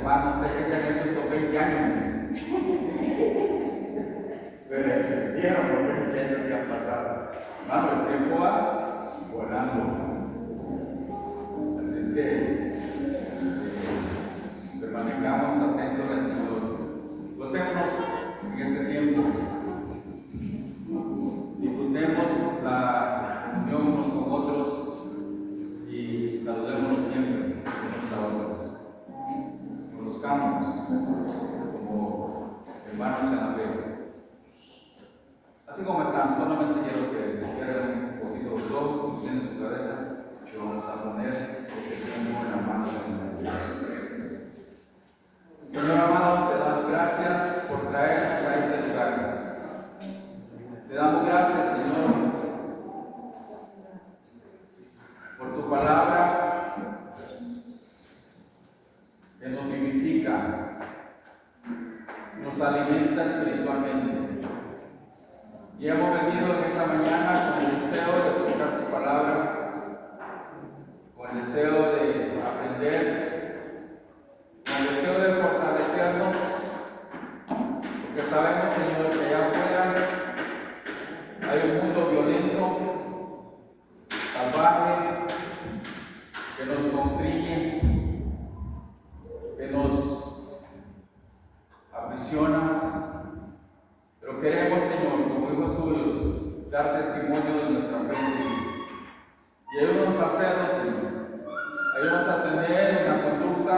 hermano, sé que se han hecho estos 20 años. Se dieron los 20 años que han pasado. Hermano, el tiempo va volando. Así es que permanezcamos atentos al Señor. Gocémonos en este tiempo. Disfrutemos la comunión unos con otros y saludémonos siempre unos a otros. Conozcamos como hermanos en la fe. Así como están, solamente quiero que cierren un poquito los ojos, inclinen su cabeza, y vamos a poner este tiempo en la mano de Dios. Señor amado, te damos gracias por traernos a este lugar. Te damos gracias, Señor, por tu palabra que nos vivifica, nos alimenta espiritualmente. Y hemos venido en esta mañana con el deseo de escuchar tu palabra, con el deseo de aprender, con el deseo de fortalecernos, porque sabemos, Señor, que allá afuera hay un mundo violento, salvaje, que nos constriñe, que nos aprisiona. Pero queremos, Señor, como hijos tuyos, dar testimonio de nuestra fe en ti. Y ayúdanos a hacerlo, Señor. Ayúdanos a tener una conducta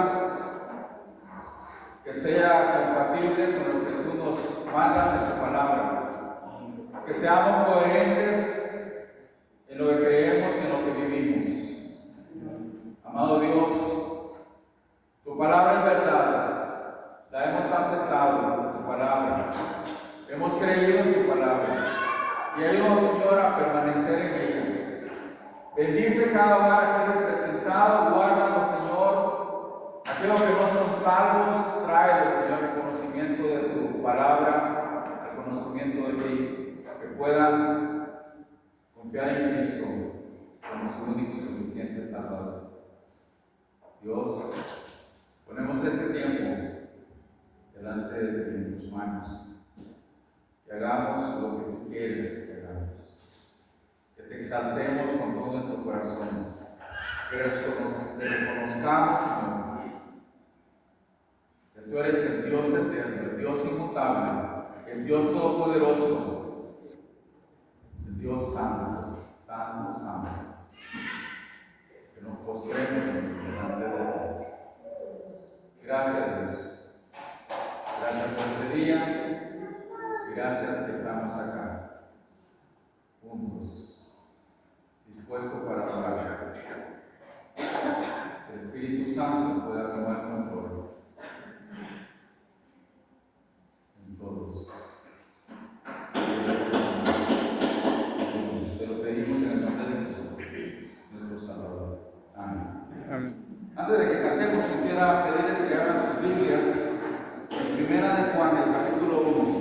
que sea compatible con lo que tú nos mandas en tu palabra. Que seamos coherentes en lo que creemos y en lo que vivimos. Amado Dios, tu palabra es verdad. La hemos aceptado, tu palabra. Hemos creído en tu palabra y ayúdanos, Señor, a permanecer en ella. Bendice cada hogar aquí representado, guárdanos, Señor. Aquellos que no son salvos, tráelos, Señor, al conocimiento de tu palabra, al conocimiento de ti, que puedan confiar en Cristo como su único y suficiente Salvador. Dios, ponemos este tiempo delante de tus manos. Que hagamos lo que tú quieres que hagamos. Que te exaltemos con todo nuestro corazón. Que reconozcamos, Señor, que tú eres el Dios eterno, el Dios inmutable, el Dios todopoderoso, el Dios santo, santo, santo. Que nos postremos delante de ti. Gracias, Dios. Gracias por este día. Gracias que estamos acá, juntos, dispuestos para orar. Que el Espíritu Santo pueda tomar control en todos. Te lo pedimos en el nombre de Cristo, nuestro Salvador. Amén. Amén. Antes de que cantemos, quisiera pedirles que abran sus Biblias en Primera de Juan, el capítulo 1.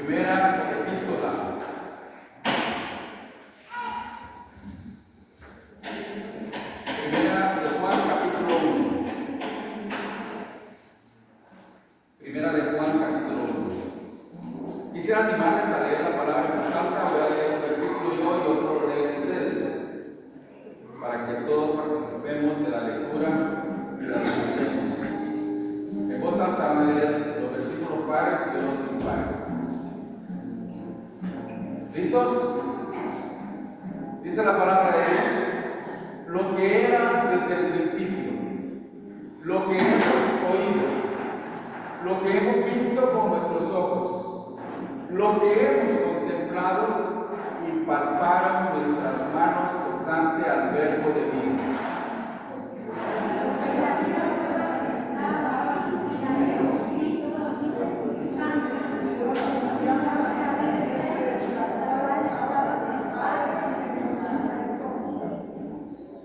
Primera epístola. Primera de Juan, capítulo 1. Primera de Juan, capítulo 1. Quisiera animarles a leer la palabra en voz alta. Voy a leer un versículo yo y otro lo leen ustedes, para que todos participemos de la lectura y la disfrutemos. En voz alta voy a leer los versículos pares y los impares. ¿Listos? Dice la palabra de Dios: lo que era desde el principio, lo que hemos oído, lo que hemos visto con nuestros ojos, lo que hemos contemplado y palparon nuestras manos tocante al verbo de vida.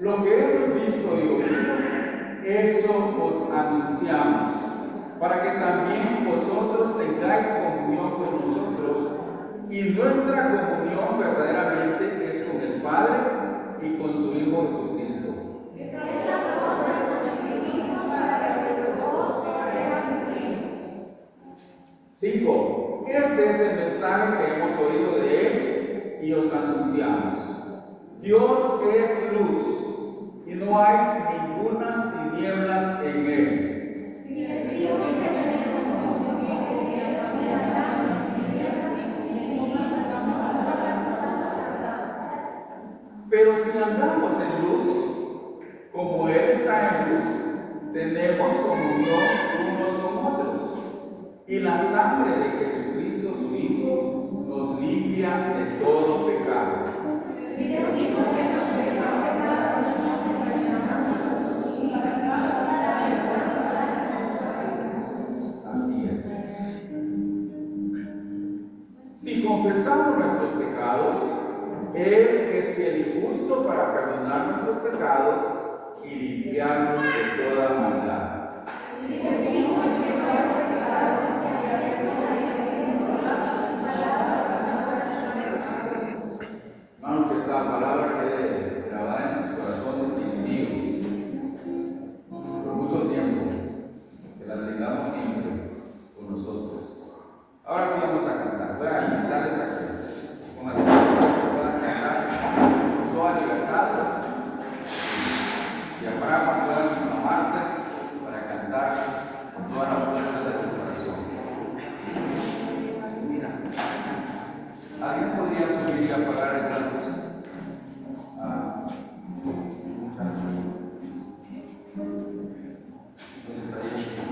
Lo que hemos visto y oído, eso os anunciamos, para que también vosotros tengáis comunión con nosotros, y nuestra comunión verdaderamente es con el Padre y con su Hijo Jesucristo. mensaje que hemos oído de Él y os anunciamos. Dios es luz y no hay ningunas tinieblas en Él. Pero si andamos en luz, como Él está en luz, tenemos comunión unos con otros. Y la sangre de Jesucristo, su Hijo, nos limpia de todo pecado. Así es. Si confesamos nuestros pecados, Él es fiel y justo para perdonar nuestros pecados y limpiarnos de toda maldad. Hermano, que esta palabra quede grabada en sus corazones sin lío, por mucho tiempo, que la tengamos siempre con nosotros. Ahora sí vamos a cantar. Voy a invitarles a que se pongan de pie, que puedan cantar con toda libertad. Y para puedan inflamarse para cantar con toda la fuerza de su corazón. Mira, ¿alguien podría subir y apagar esa luz? Muchachos. ¿Dónde está ella?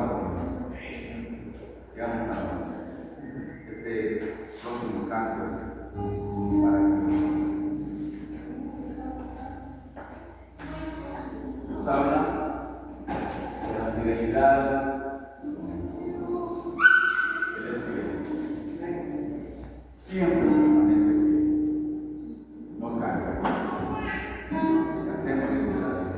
al Señor. Sigamos alabando. Este próximo canto es maravilloso. Nos habla de la fidelidad. Él es fiel. Siempre permanece fiel. No cambia. Cantémosle con la vida.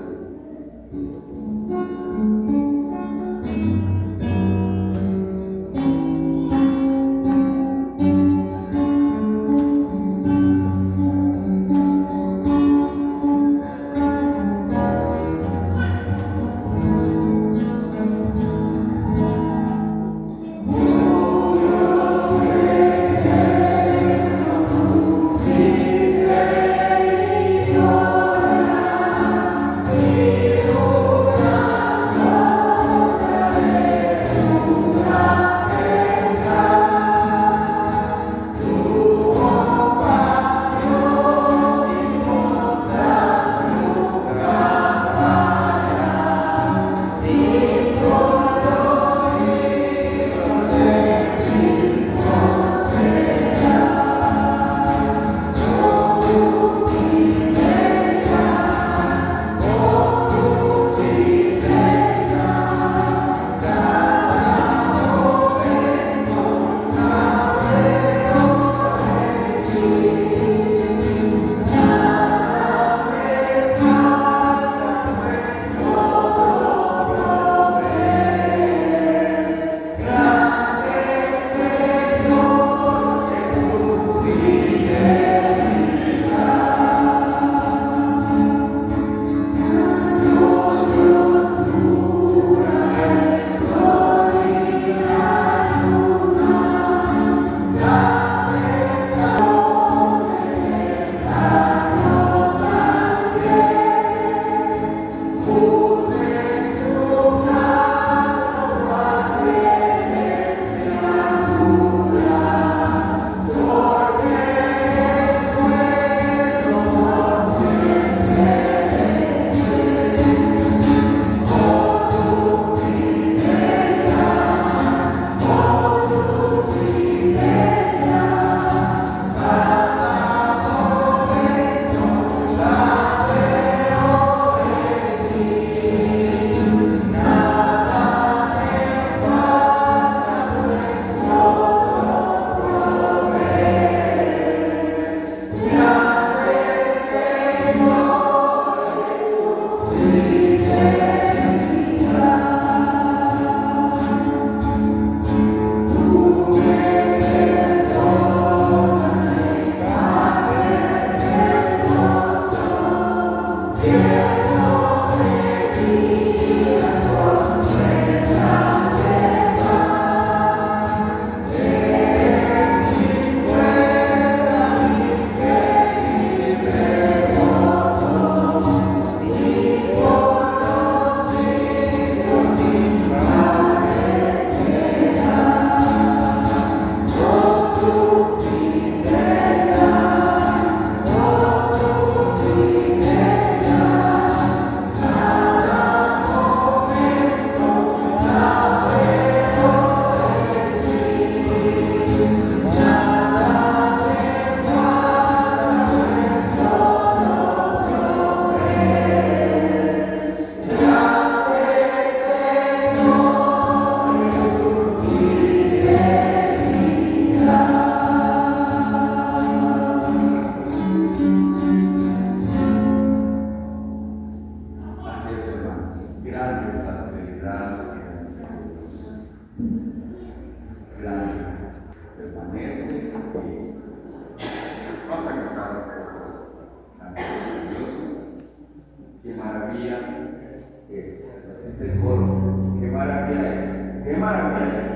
Qué maravilla es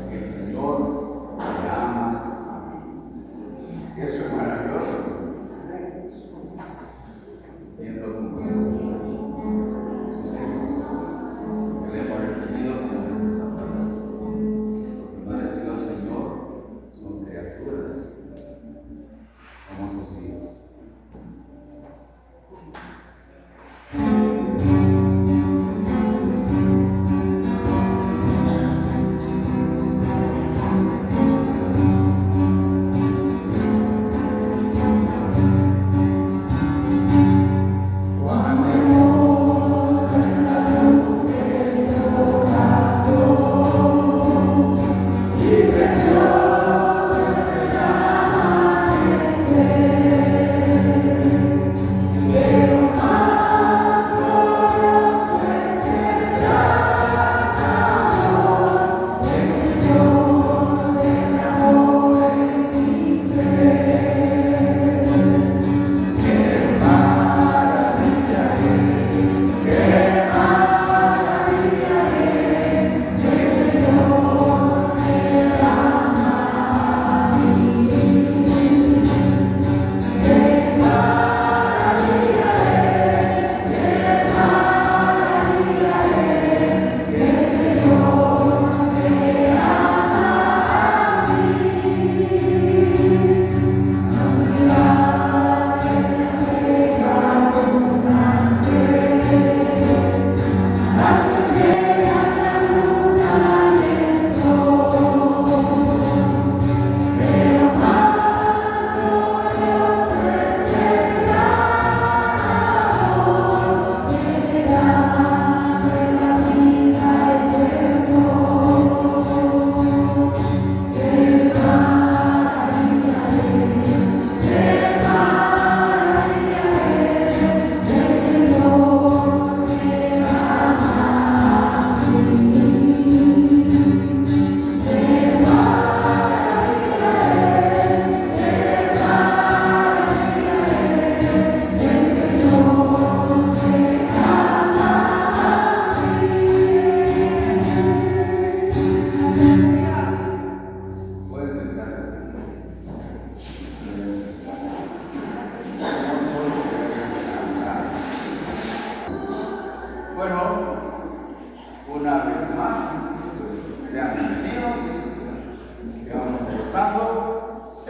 que el Señor me ama a mí. Eso es maravilloso. Siento como sus hijos que le hemos recibido como nuestros padres. Porque no ha recibido al Señor, son criaturas. Somos sus hijos. bienvenidos, sigamos gozando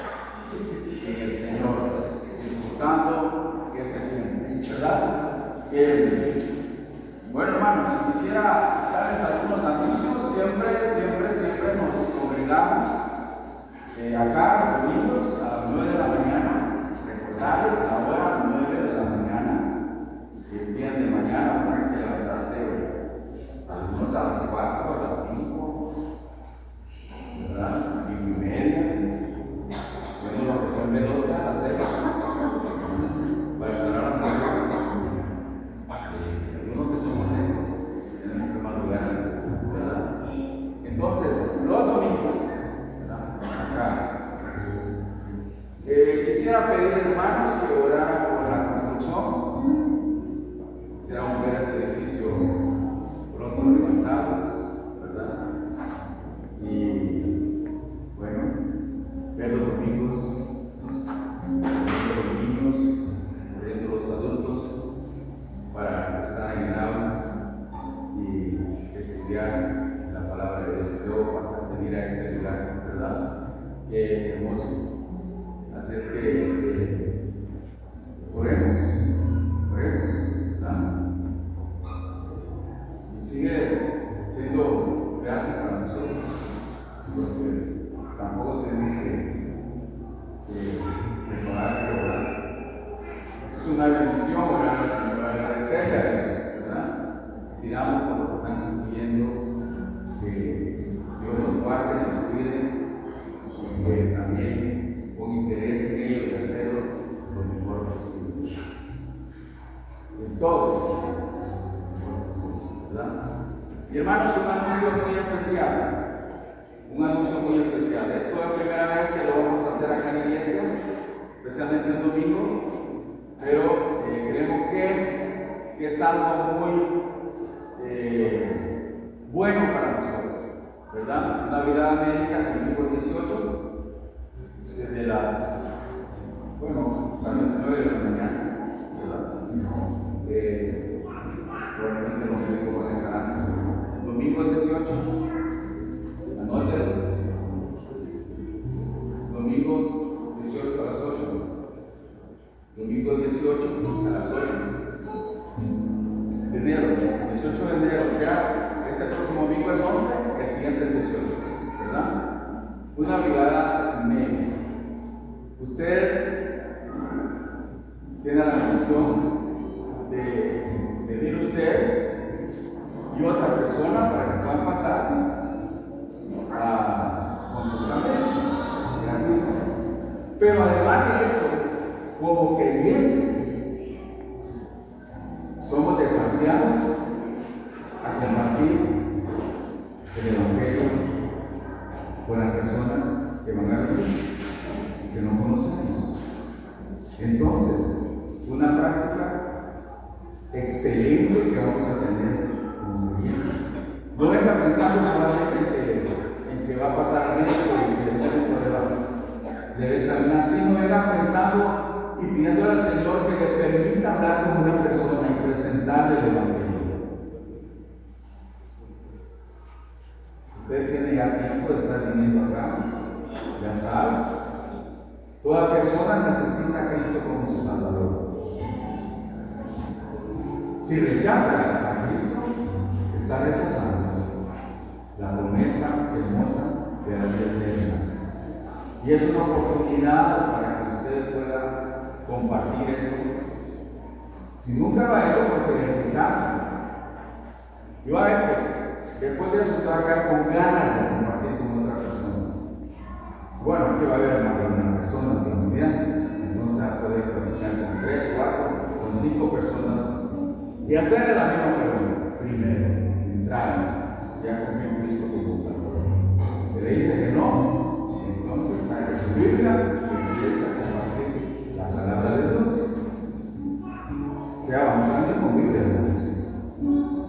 en el Señor, disfrutando este tiempo, ¿verdad? Bueno, hermanos, quisiera darles algunos anuncios. Siempre nos congregamos acá los domingos a las 9 de la mañana. Recordarles la hora 9 de la mañana, que es bien de mañana, para que levantarse algunos a las 4, a las 5, ¿verdad? 5:30. Bueno, los que son de 12 a las 6, para estar a la mañana. Algunos que somos lentos, tenemos que madrugar antes, ¿verdad? Entonces, los domingos, ¿verdad? Acá. Quisiera pedir, hermanos, que oraran por la construcción. Quisiéramos ver ese edificio pronto levantado, ¿verdad? Y bueno, ver los domingos, los niños, viendo los adultos, para estar en el aula y estudiar la palabra de Dios. Luego vas a venir a este lugar, ¿verdad? Qué hermoso. Así es que oremos, ¿verdad? Y sigue siendo grande para nosotros, porque tampoco tenemos que mejorar y orar. Es una bendición orar al Señor, agradecerle a Dios, ¿verdad? Pidamos por lo que están cumpliendo, que Dios nos guarde, nos cuide, y que también con interés en ello y hacerlo lo mejor posible. En todo ¿verdad? Y hermanos, un anuncio muy especial. Esto es la primera vez que lo vamos a hacer acá en la iglesia, especialmente el domingo, pero creemos que es algo muy bueno para nosotros, ¿verdad? Una virada médica el domingo 18, desde las, tal vez 9 de la mañana, ¿verdad? Probablemente los médicos van a estar antes. Domingo 18, anótelo. Domingo 18 a las 8. Domingo 18 a las 8 de enero, 18 de enero, o sea, este próximo domingo es 11, el siguiente es 18, ¿verdad? Una brigada médica. Usted tiene la misión de venir usted y otra persona para que puedan pasar a consultarme gratuito. Pero además de eso, como creyentes, somos desafiados a compartir el Evangelio con las personas que van a venir y que no conocemos. Entonces, una práctica excelente que vamos a tener como creyentes. No venga pensando solamente en que va a pasar médico y que el médico le va a examinar, sino venga pensando y pidiendo al Señor que le permita hablar con una persona y presentarle el Evangelio. Usted tiene ya tiempo de estar viniendo acá, ya sabe. Toda persona necesita a Cristo como su Salvador. Si rechaza a Cristo, está rechazando la promesa hermosa de la vida eterna. Y es una oportunidad para que ustedes puedan compartir eso. Si nunca lo ha hecho, pues ejercitarse. Yo a ver que después de eso trabajar con ganas de compartir con otra persona. Bueno, aquí va a haber más de una persona que nos entonces va a poder platicar con 3, 4, con 5 personas y hacerle la misma pregunta. Primero, entrar, ya confía en Cristo como Salvador. Si le dice que no, entonces saque su Biblia y empieza a compartir la palabra de Dios. O sea, vamos a venir con Biblia, hermanos.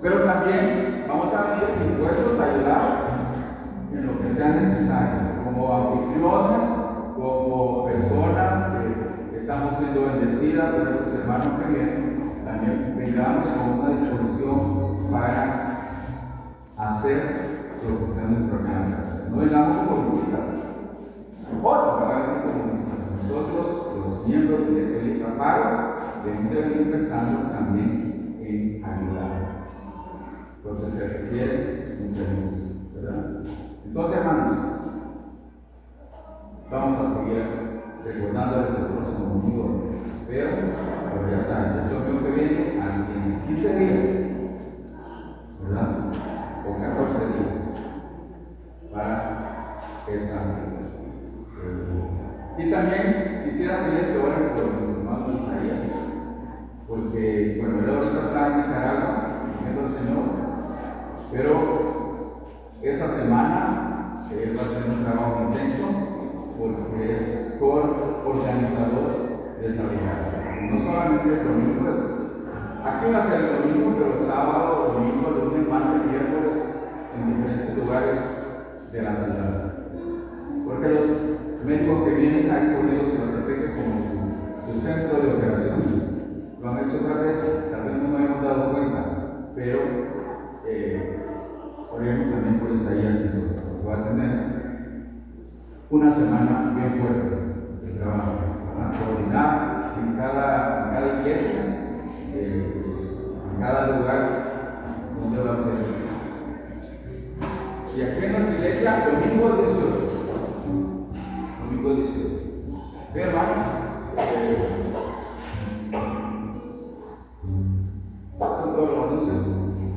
Pero también vamos a venir dispuestos a ayudar en lo que sea necesario, como anfitriones, como personas que estamos siendo bendecidas por nuestros hermanos que vienen. También vengamos con una disposición para hacer lo que usted es nuestra casa. No vengamos como visitas. Otros van a venir como visitas. Nosotros, los miembros de la Iglesia de Caparo, debemos de venir pensando también en ayudar. Porque se requiere mucha ayuda, ¿verdad? Entonces, hermanos, vamos a seguir recordándoles el próximo domingo. Espero, pero ya saben, este domingo que viene, al siguiente 15 días, ¿verdad? O 14 días para esa. Y también quisiera pedir que oren por nuestro hermano Isaías, porque, bueno, él ahorita está en Nicaragua, sirviendo al Señor, pero esa semana él va a tener un trabajo intenso, porque es organizador de esa brigada. No solamente el domingo, aquí va a ser el domingo, pero sábado, domingo, lunes, martes, miércoles, en diferentes lugares de la ciudad. Porque los médicos que vienen a escogido Ciudad como su centro de operaciones. Lo han hecho otras veces, tal vez no nos hemos dado cuenta, pero oremos también por Isaías, entonces, porque va a tener una semana bien fuerte de trabajo, ¿verdad? Coordinar en cada iglesia, en cada lugar donde va a ser. Y aquí en nuestra iglesia, domingo 18. Domingo 18. Bien, hermanos, son todos los anuncios,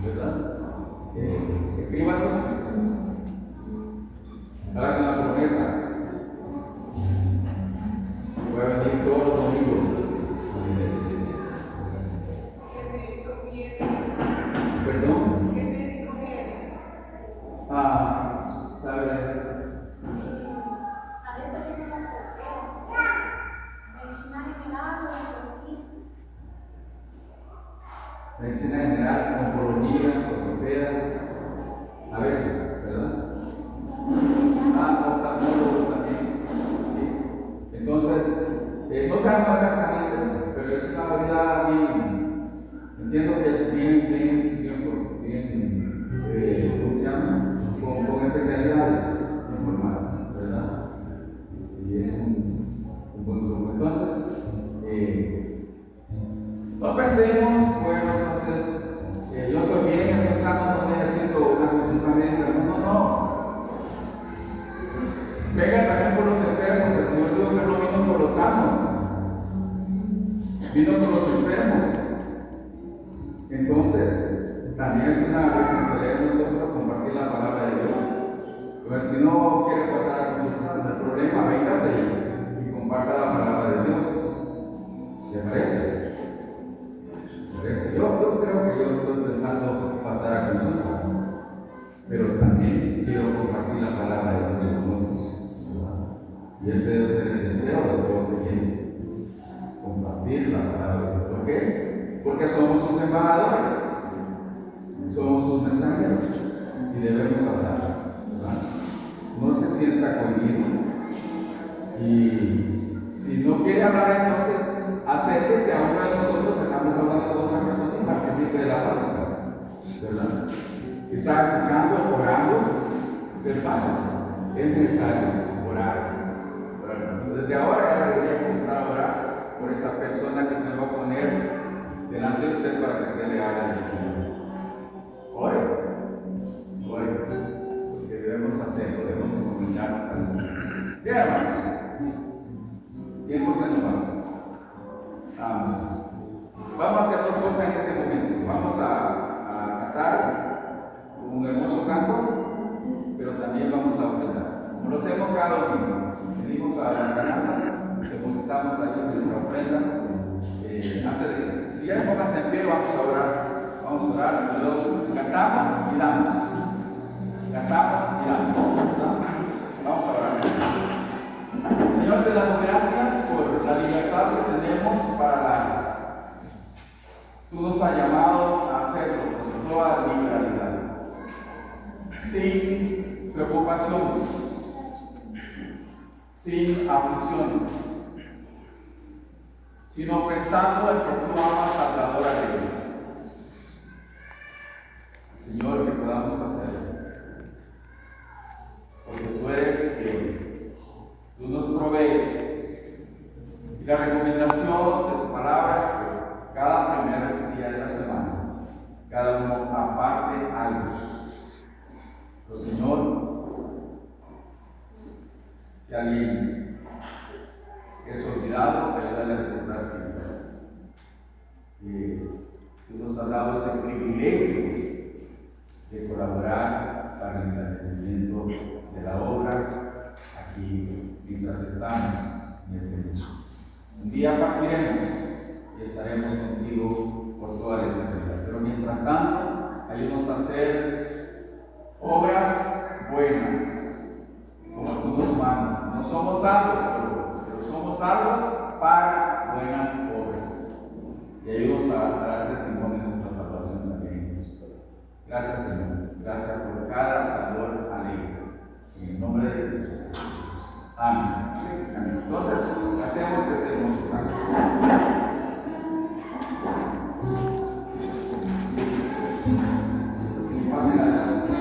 ¿verdad? Escríbanos. Háganse una promesa. Voy a venir todos los domingos a la iglesia. ¿Qué médico viene? ¿Perdón? ¿Qué médico viene? ¿Sabe? A veces viene la soltera, medicina general o Medicina general, oncología, ortopedas, a veces, ¿verdad? Oftalmólogos también. ¿Sí? Entonces, no sabemos exactamente, pero es una variedad bien, entiendo que es bien, ¿cómo se llama? Con especialidades informadas, ¿verdad? Y es un buen grupo. Entonces, no pensemos, bueno, entonces, yo estoy bien, estoy sano, no necesito una consulta médica. No. Vengan también por los enfermos. El Señor dijo que no vino por los sanos, vino por los enfermos. Entonces, también es una responsabilidad de nosotros compartir la palabra de Dios. Pues si no quiere pasar a consulta, no hay problema, véngase y comparta la palabra de Dios. ¿Le parece? Yo creo que yo estoy pensando pasar a consulta, pero también quiero compartir la palabra de Dios con otros. Y ese debe ser el deseo de todo creyente, compartir la palabra de Dios. ¿Por qué? Porque somos sus embajadores, somos sus mensajeros y debemos hablar, ¿verdad? No se sienta cohibido y si no quiere hablar, entonces acérquese a uno de nosotros que estamos hablando con otra persona y participe de la palabra, ¿verdad? Quizá escuchando, orando, hermanos, es necesario orar. Desde ahora ya debería comenzar a orar por esa persona que se va a poner delante de usted para que usted le hable al Señor. Ore, porque debemos hacerlo, debemos encomendarnos al Señor. Bien, hermanos, tiempo se nos va. Vamos a hacer dos cosas en este momento. Vamos a cantar un hermoso canto, pero también vamos a ofrendar. Como lo hacemos cada domingo. Venimos a las canastas, depositamos ahí nuestra ofrenda. Si ya pongas en pie, vamos a orar, y luego cantamos y damos. Vamos a orar. Señor, te damos gracias por la libertad que tenemos para dar. Tú nos has llamado a hacerlo con toda liberalidad, sin preocupaciones, sin aflicciones, sino pensando en que tú amas al dador alegre. Señor, que podamos hacerlo. que tú nos provees. Y la recomendación de tu palabra es que cada primer día de la semana, cada uno aparte algo. Pero Señor, si alguien es olvidado, ayúdale a recordar siempre. Tú nos has dado ese privilegio de colaborar para el agradecimiento de la obra aquí mientras estamos en este mundo. Un día partiremos y estaremos contigo por toda la eternidad. Pero mientras tanto, ayúdanos a hacer obras buenas, como tú nos mandas. No somos salvos, pero somos salvos para buenas obras. Y ayúdanos a dar testimonio de nuestra salvación también en Jesús. Gracias, Señor. Gracias por cada dador alegre. En el nombre de Jesús. Amén. Amén. Entonces, hacemos este hermoso canto. Pasen adelante.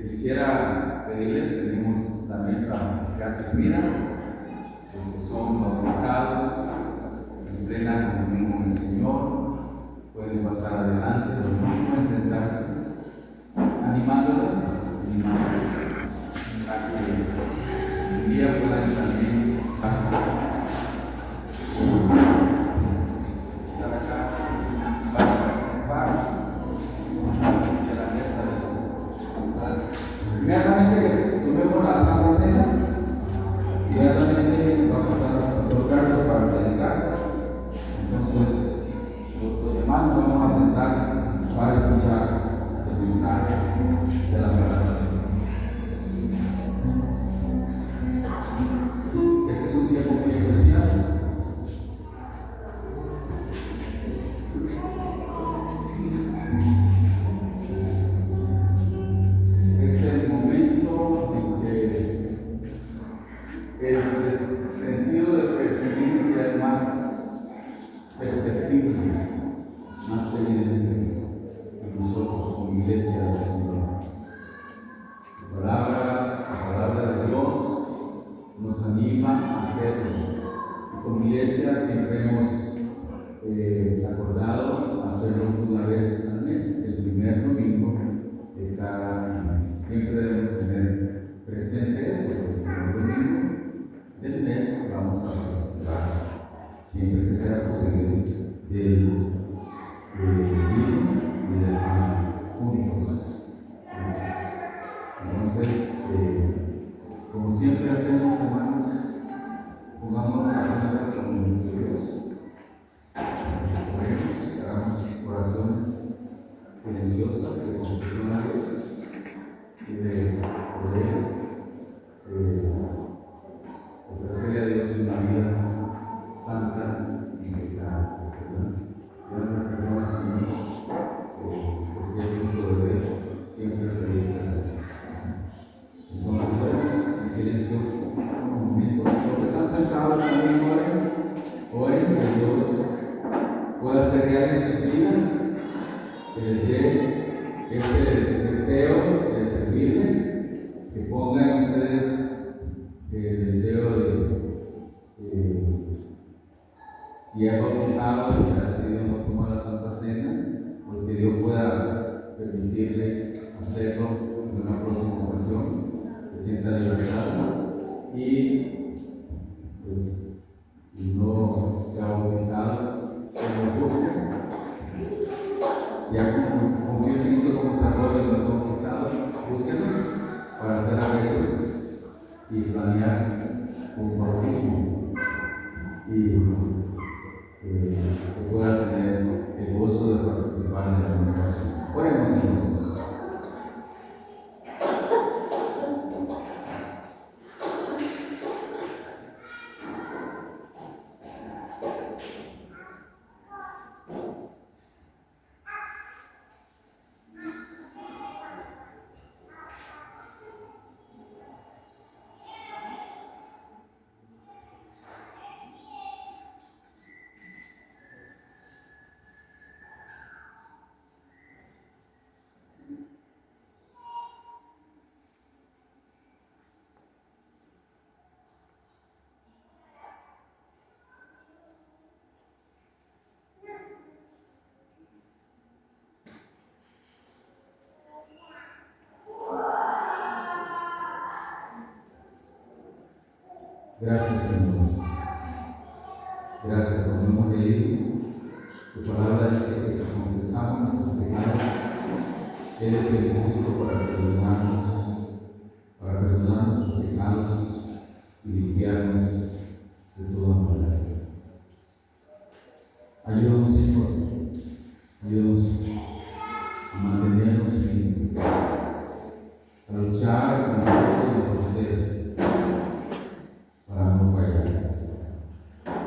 Quisiera pedirles, tenemos la mesa que ha servido, los que son bautizados en plena comunión con el Señor, pueden pasar adelante, los que pueden sentarse, animándoles a que un día puedan también estar acá para participar. Inmediatamente tomemos la Santa Cena, inmediatamente va a pasar al pastor Carlos para predicar. Entonces, los hermanos vamos a sentar para escuchar el mensaje de la palabra. Este es un tiempo muy especial. Es el momento en que el sentido de pertenencia es más perceptible, más evidente en nosotros como iglesia del Señor. La palabra de Dios nos anima a hacerlo. Y como iglesia siempre hemos acordado hacerlo una vez al mes, el primer domingo de cada mes. Siempre debemos tener presente eso, porque el primer domingo del mes vamos a participar, siempre que sea posible, del vino y del pan juntos. Entonces, como siempre hacemos, hermanos, pongámonos a cuentas con nuestro Dios. Oremos, hagamos oraciones silenciosas de confesión a Dios y de poder ofrecerle a Dios una vida santa, sin pecado, ¿verdad? Pídame perdón al Señor, porque es nuestro deber siempre pedirle a Dios. Entonces, oremos en silencio unos momentos. Los que están sentados también oren que Dios pueda ser real en sus vidas, que les dé ese deseo de servirle, que pongan en ustedes el deseo de si es bautizado y ha decidido no tomar la Santa Cena, pues que Dios pueda permitirle hacerlo en una próxima ocasión, que sienta libertad. Y pues si no se ha bautizado, que lo busque. Si alguien confía en Cristo como Salvador y no ha bautizado, búsquenos para hacer arreglos y planear un bautismo y que pueda tener el gozo de participar en la administración. Oremos entonces. Gracias, Señor. Gracias, como hemos leído. Tu palabra dice que si confesamos nuestros pecados, Él es fiel y justo para perdonar nuestros pecados y limpiarnos de toda maldad. Ayúdanos, Señor. Ayúdanos a mantenernos limpios, a luchar con todo nuestro ser para no fallar.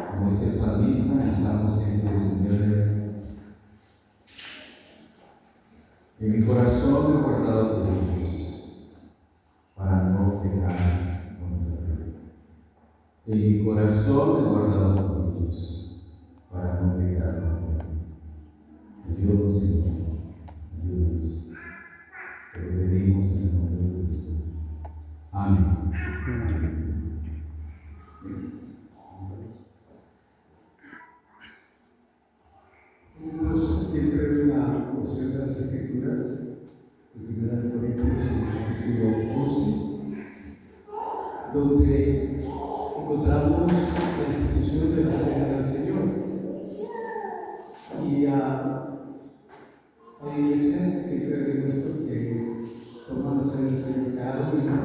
Como dice el salmista en Salmo 119, en mi corazón he guardado tus dichos para no pecar contra ti. En mi corazón he guardado tus dichos para no pecar contra ti. Ayúdanos, Señor, ayúdanos. Te lo pedimos en el nombre de Cristo. Amén. Siempre hay una porción de las Escrituras, en 1 Corintios, capítulo 11, donde encontramos la institución de la Cena del Señor. Y hay iglesias, siempre demuestro que toman la Cena del Señor cada domingo,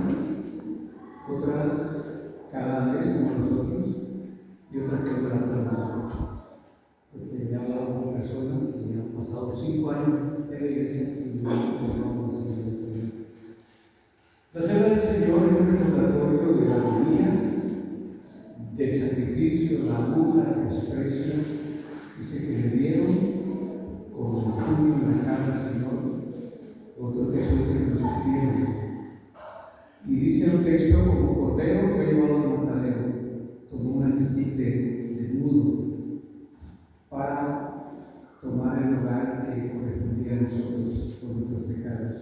otras cada mes como nosotros, y otras que no la toman. Porque he hablado con personas y han pasado 5 años en la iglesia y no tomamos la Cena del Señor. La Cena del Señor es un recordatorio de la agonía, del sacrificio, la burla, el desprecio, dice que le dieron con el puño en la cara al Señor. Otro texto dice que lo escupieron. Y dice el texto, como cordero fue llevado al matadero, tomó una actitud de mudo para tomar el lugar que correspondía a nosotros por nuestros pecados.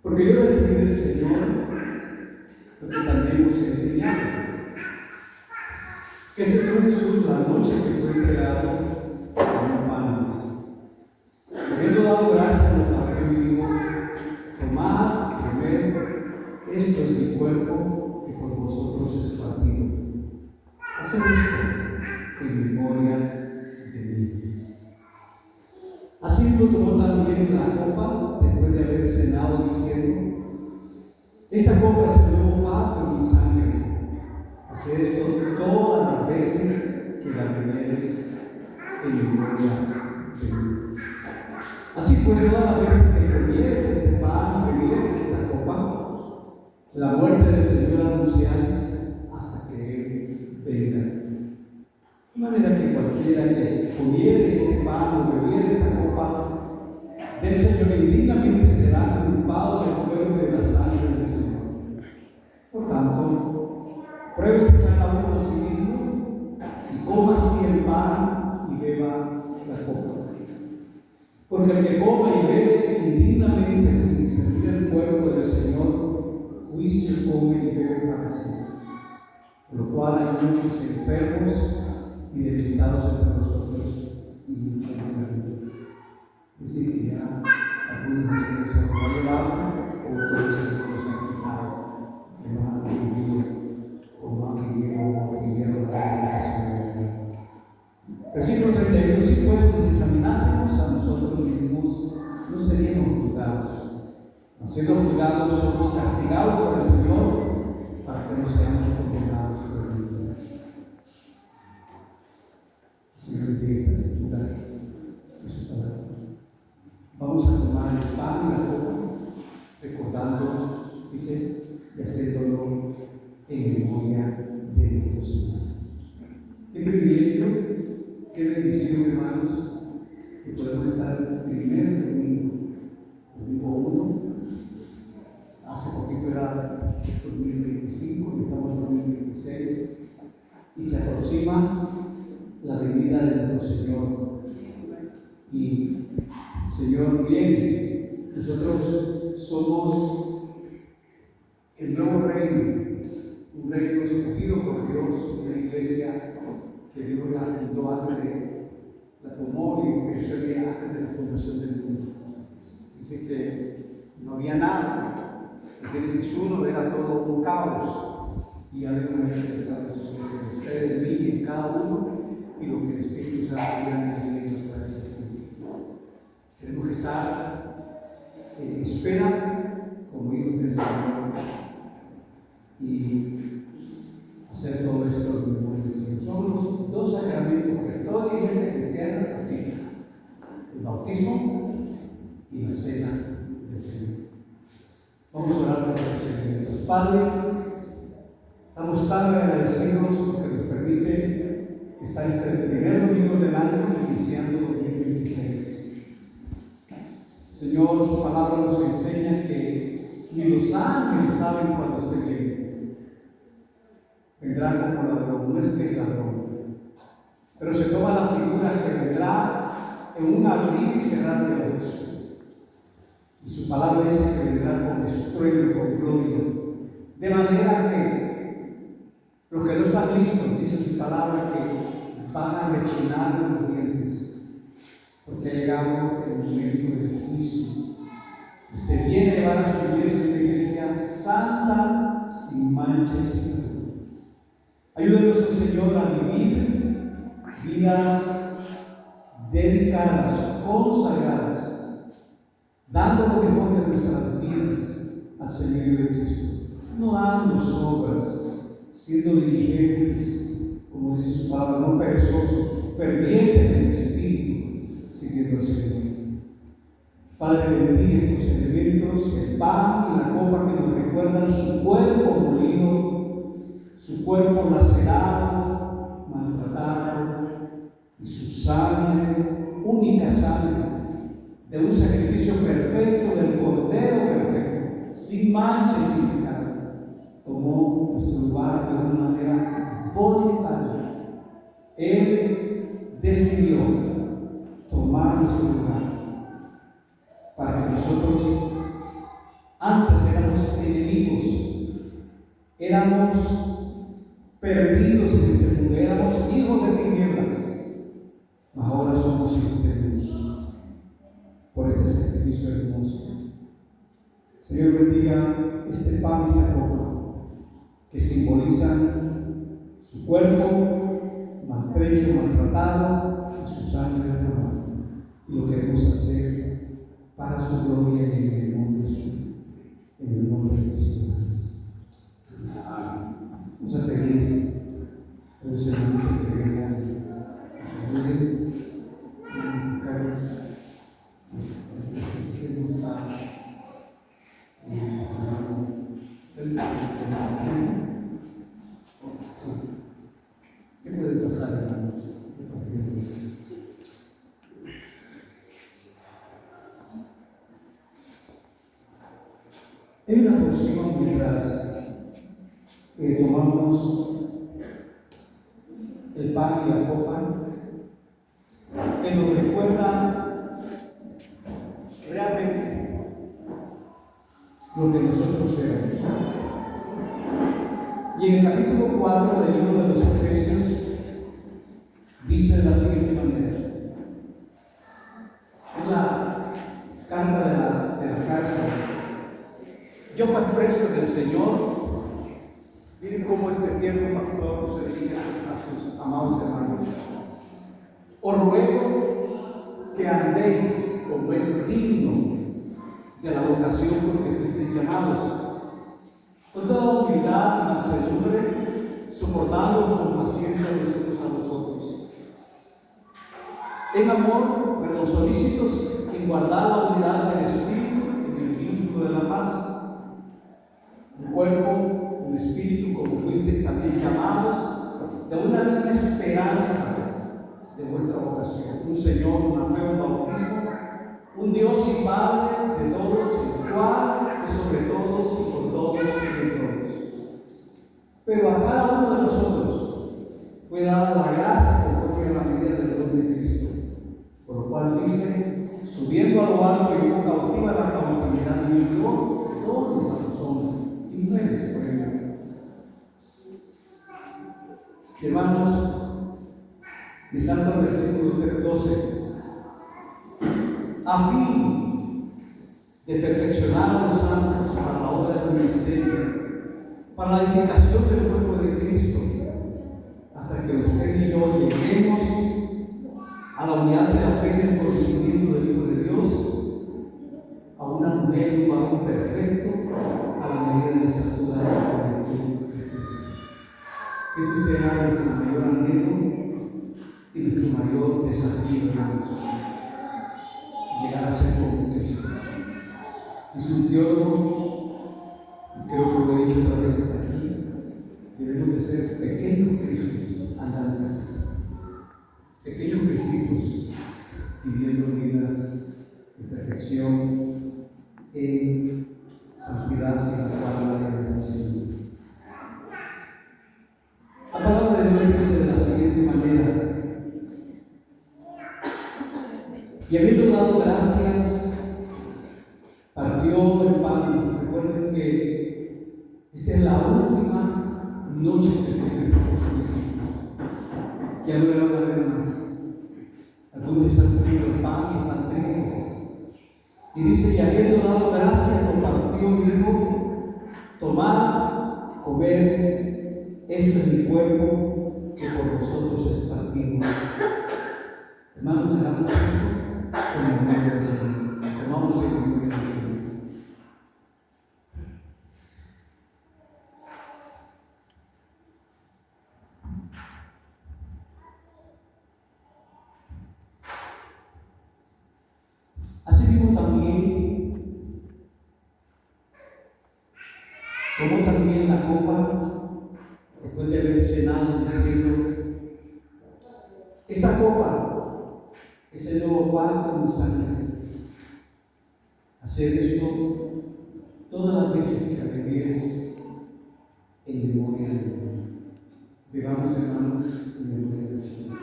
Porque yo recibí del Señor lo que también os he enseñado, ¿Qué sintió Jesús la noche que fue entregado como pan? Habiendo dado gracias, lo partió y dijo: tomad, comed, esto es mi cuerpo que por vosotros es partido. Haced esto en memoria de mí. Así lo tomó también la copa después de haber cenado, diciendo: esta copa es el nuevo pacto en mi sangre. Haced esto todas las veces que la bebiereis en memoria de mí. Así pues, todas las veces que comiereis este pan y bebiereis esta copa, la muerte del Señor anunciáis hasta que Él venga. De manera que cualquiera que comiere este pan o bebiere esta copa del Señor indignamente será culpado del cuerpo y de la sangre del Señor. Por tanto, pruébese cada uno a sí mismo y coma así el pan y beba la copa. Porque el que come y bebe indignamente sin discernir el cuerpo del Señor, juicio come y bebe para sí. Por lo cual hay muchos enfermos y debilitados entre nosotros y muchos enfermos. Es decir, que ya algunos se los han llevado, otros se los han quitado, que no han vivido o no han vivido o vivieron la realización de la vida. Versículo 31: si pues nos examinásemos a nosotros mismos, no seríamos juzgados. No siendo juzgados, somos castigados por el Señor para que no seamos condenados por el mundo. Señor, bendiga esta lectura de su palabra. Vamos a tomar el pan y la copa, recordando, dice, y haciéndolo en memoria de nuestro Señor. Qué privilegio, qué bendición, hermanos, que podemos estar el primer domingo 1. Hace poquito era 2025, y estamos en 2026, y se aproxima la venida de nuestro Señor. Y el Señor viene. Nosotros somos el nuevo reino, un reino escogido por Dios, una iglesia que Dios la fundó antes la tomó y empezó antes de la fundación del mundo. Dice que no había nada. En Génesis 1 era todo un caos. Y ya debemos empezar a ustedes, en mí, en cada uno, y lo que el Espíritu Santo había en nosotros para el Espíritu. Tenemos que estar en espera como hijos del Señor y hacer todo esto en memoria del Señor. Son los dos sacramentos que toda iglesia cristiana practica: el bautismo y la cena del Señor. Vamos a orar por estos elementos. Padre, estamos tan agradecidos porque nos permite estar este primer domingo del año iniciando 2026. Señor, su palabra nos enseña que ni los ángeles saben cuándo usted viene. Vendrá como ladrón, no es que el ladrón, pero se toma la figura que vendrá en un abrir y cerrar de ojos. Y su palabra dice que vendrá con estruendo, con gloria, de manera que los que no están listos, dice su palabra, que van a rechinar los dientes, porque ha llegado el momento del juicio. Usted viene a llevar a su iglesia, una iglesia santa, sin mancha y sin arruga. Ayúdenos, Señor, a vivir vidas dedicadas, consagradas, dando lo mejor de nuestras vidas al Señor de Cristo. No dando obras, siendo diligentes, como dice su palabra, no perezosos, fervientes en el espíritu, siguiendo al Señor. Padre, bendiga estos elementos, el pan y la copa que nos recuerdan su cuerpo molido, su cuerpo lacerado, maltratado, y su sangre, única sangre, de un sacrificio perfecto, del Cordero perfecto, sin mancha y sin pecado, tomó nuestro lugar de una manera voluntaria. Él decidió tomar nuestro lugar para que nosotros, antes éramos enemigos, éramos perdidos en este mundo, éramos hijos de tinieblas, mas ahora somos hijos de luz, por este sacrificio hermoso. Señor, bendiga este pan y esta copa, que simbolizan su cuerpo maltrecho, maltratado, y su sangre derramada, y lo queremos hacer para su gloria y en el nombre de su, en el nombre de Cristo. Vamos a pedir a los hermanos que queremos nos ayuden, Carlos, que nos está ¿qué puede pasar, hermanos? Hay una porción mientras tomamos el pan y la copa que nos recuerda realmente lo que nosotros éramos. Y en el capítulo 4 del libro de los Efesios dice de la siguiente manera: es la carta de la cárcel. Yo, pues preso del Señor, miren cómo este tierno pastor se dirige a sus amados hermanos. Os ruego que andéis como es digno de la vocación por que fuisteis llamados, con toda humildad y mansedumbre, soportando con paciencia los unos a los otros. En amor, solícitos en guardar la unidad del Espíritu en el vínculo de la paz. Un cuerpo, un espíritu, como fuisteis también llamados, de una misma esperanza de vuestra vocación. Un Señor, una fe, un bautismo, un Dios y Padre de todos, el cual es sobre todos y por todos y en todos. Pero a cada uno de nosotros fue dada la gracia conforme a la medida del don de Cristo, por lo cual dice: subiendo a lo alto y llevó cautiva la cautividad y llevó todos a los hombres y mujeres por ella. Hermanos, me salta el versículo 12: a fin de perfeccionar a los santos para la obra del ministerio, para la edificación del cuerpo de Cristo, hasta que usted y yo lleguemos a la unidad de la fe y del conocimiento del Hijo de Dios, a una mujer y un varón perfecto, a la medida de la estatura de la plenitud de Cristo. Que ese sea nuestro mayor anhelo y nuestro mayor desafío, hermanos: llegar a ser como Cristo. Y su teólogo, creo que lo he dicho otras veces aquí, debemos de ser pequeños Cristos andantes, pequeños cristitos viviendo vidas de perfección en santidad sin la cual la Señor. La palabra de Dios dice de la siguiente manera: y habiendo dado gracias, partió el pan. Recuerden que esta es la última noche que se vive con sus discípulos. Ya no le van a ver más. Algunos están comiendo el pan y están tristes. Y dice: y habiendo dado gracias, lo partió y dijo: tomad, comed, esto es mi cuerpo que por vosotros es partido. Hermanos, hagamos esto con el nombre del Señor. Tomamos el nombre del Señor. Asimismo tomó también la copa después de haber cenado, diciendo: esta copa es el nuevo pacto en mi sangre. Hacer esto todas las veces que bebieres en memoria de mí. Bebamos, hermanos, en memoria del Señor.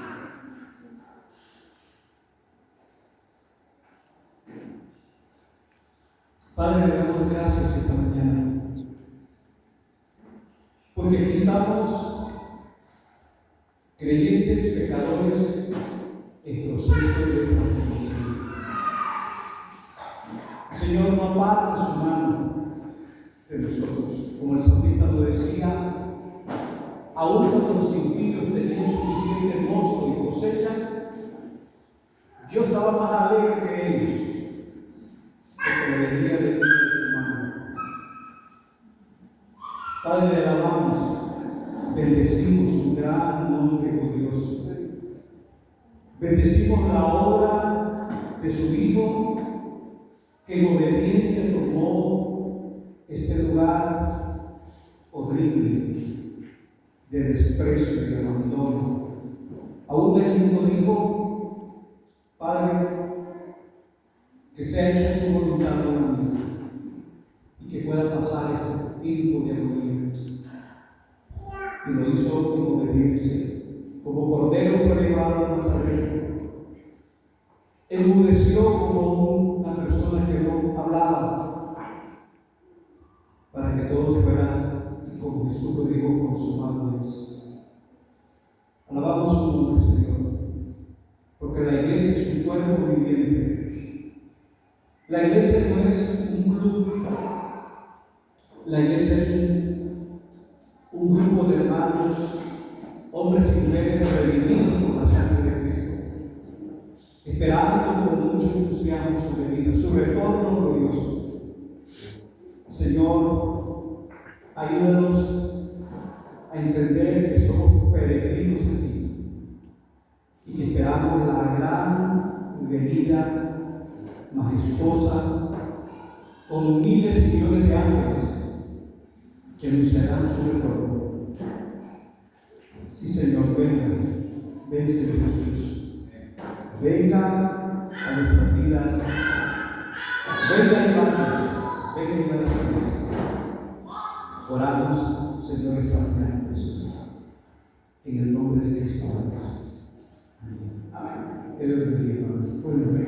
Padre, le damos gracias esta mañana, porque aquí estamos creyentes pecadores en proceso de transformación. El Señor no aparta su mano de nosotros. Como el salmista lo decía, aún cuando los impíos tenían suficiente mosto y cosecha, yo estaba más alegre que ellos, porque me venía de tu mano. Padre, le alabamos, bendecimos su gran nombre glorioso. Bendecimos la obra de su Hijo, que en obediencia tomó este lugar horrible de desprecio y de abandono. Aún él mismo dijo: Padre, que sea hecha su voluntad en mí y que pueda pasar este tiempo de agonía. Y lo hizo en obediencia. Como cordero fue llevado al matadero. Enmudeció como una persona que no hablaba, para que todo fuera, y como Jesús lo dijo, consumado es. Alabamos su nombre, Señor, porque la iglesia es un cuerpo viviente. La iglesia no es un club, la iglesia es un grupo de hermanos, hombres y mujeres redimidos por la sangre de Cristo, esperando con mucho entusiasmo su venida, su retorno glorioso. Señor, ayúdanos a entender que somos peregrinos aquí y que esperamos la gran venida majestuosa con miles y millones de ángeles que anunciarán su retorno. Sí, Señor, venga, ven, Señor Jesús, venga a nuestras vidas, venga a llevarnos, venga a llevar a su mesa. Oramos, Señor, esta mañana, Jesús, en el nombre de Cristo. Amén. Amén. Que Dios bendiga, hermanos. Pueden ver,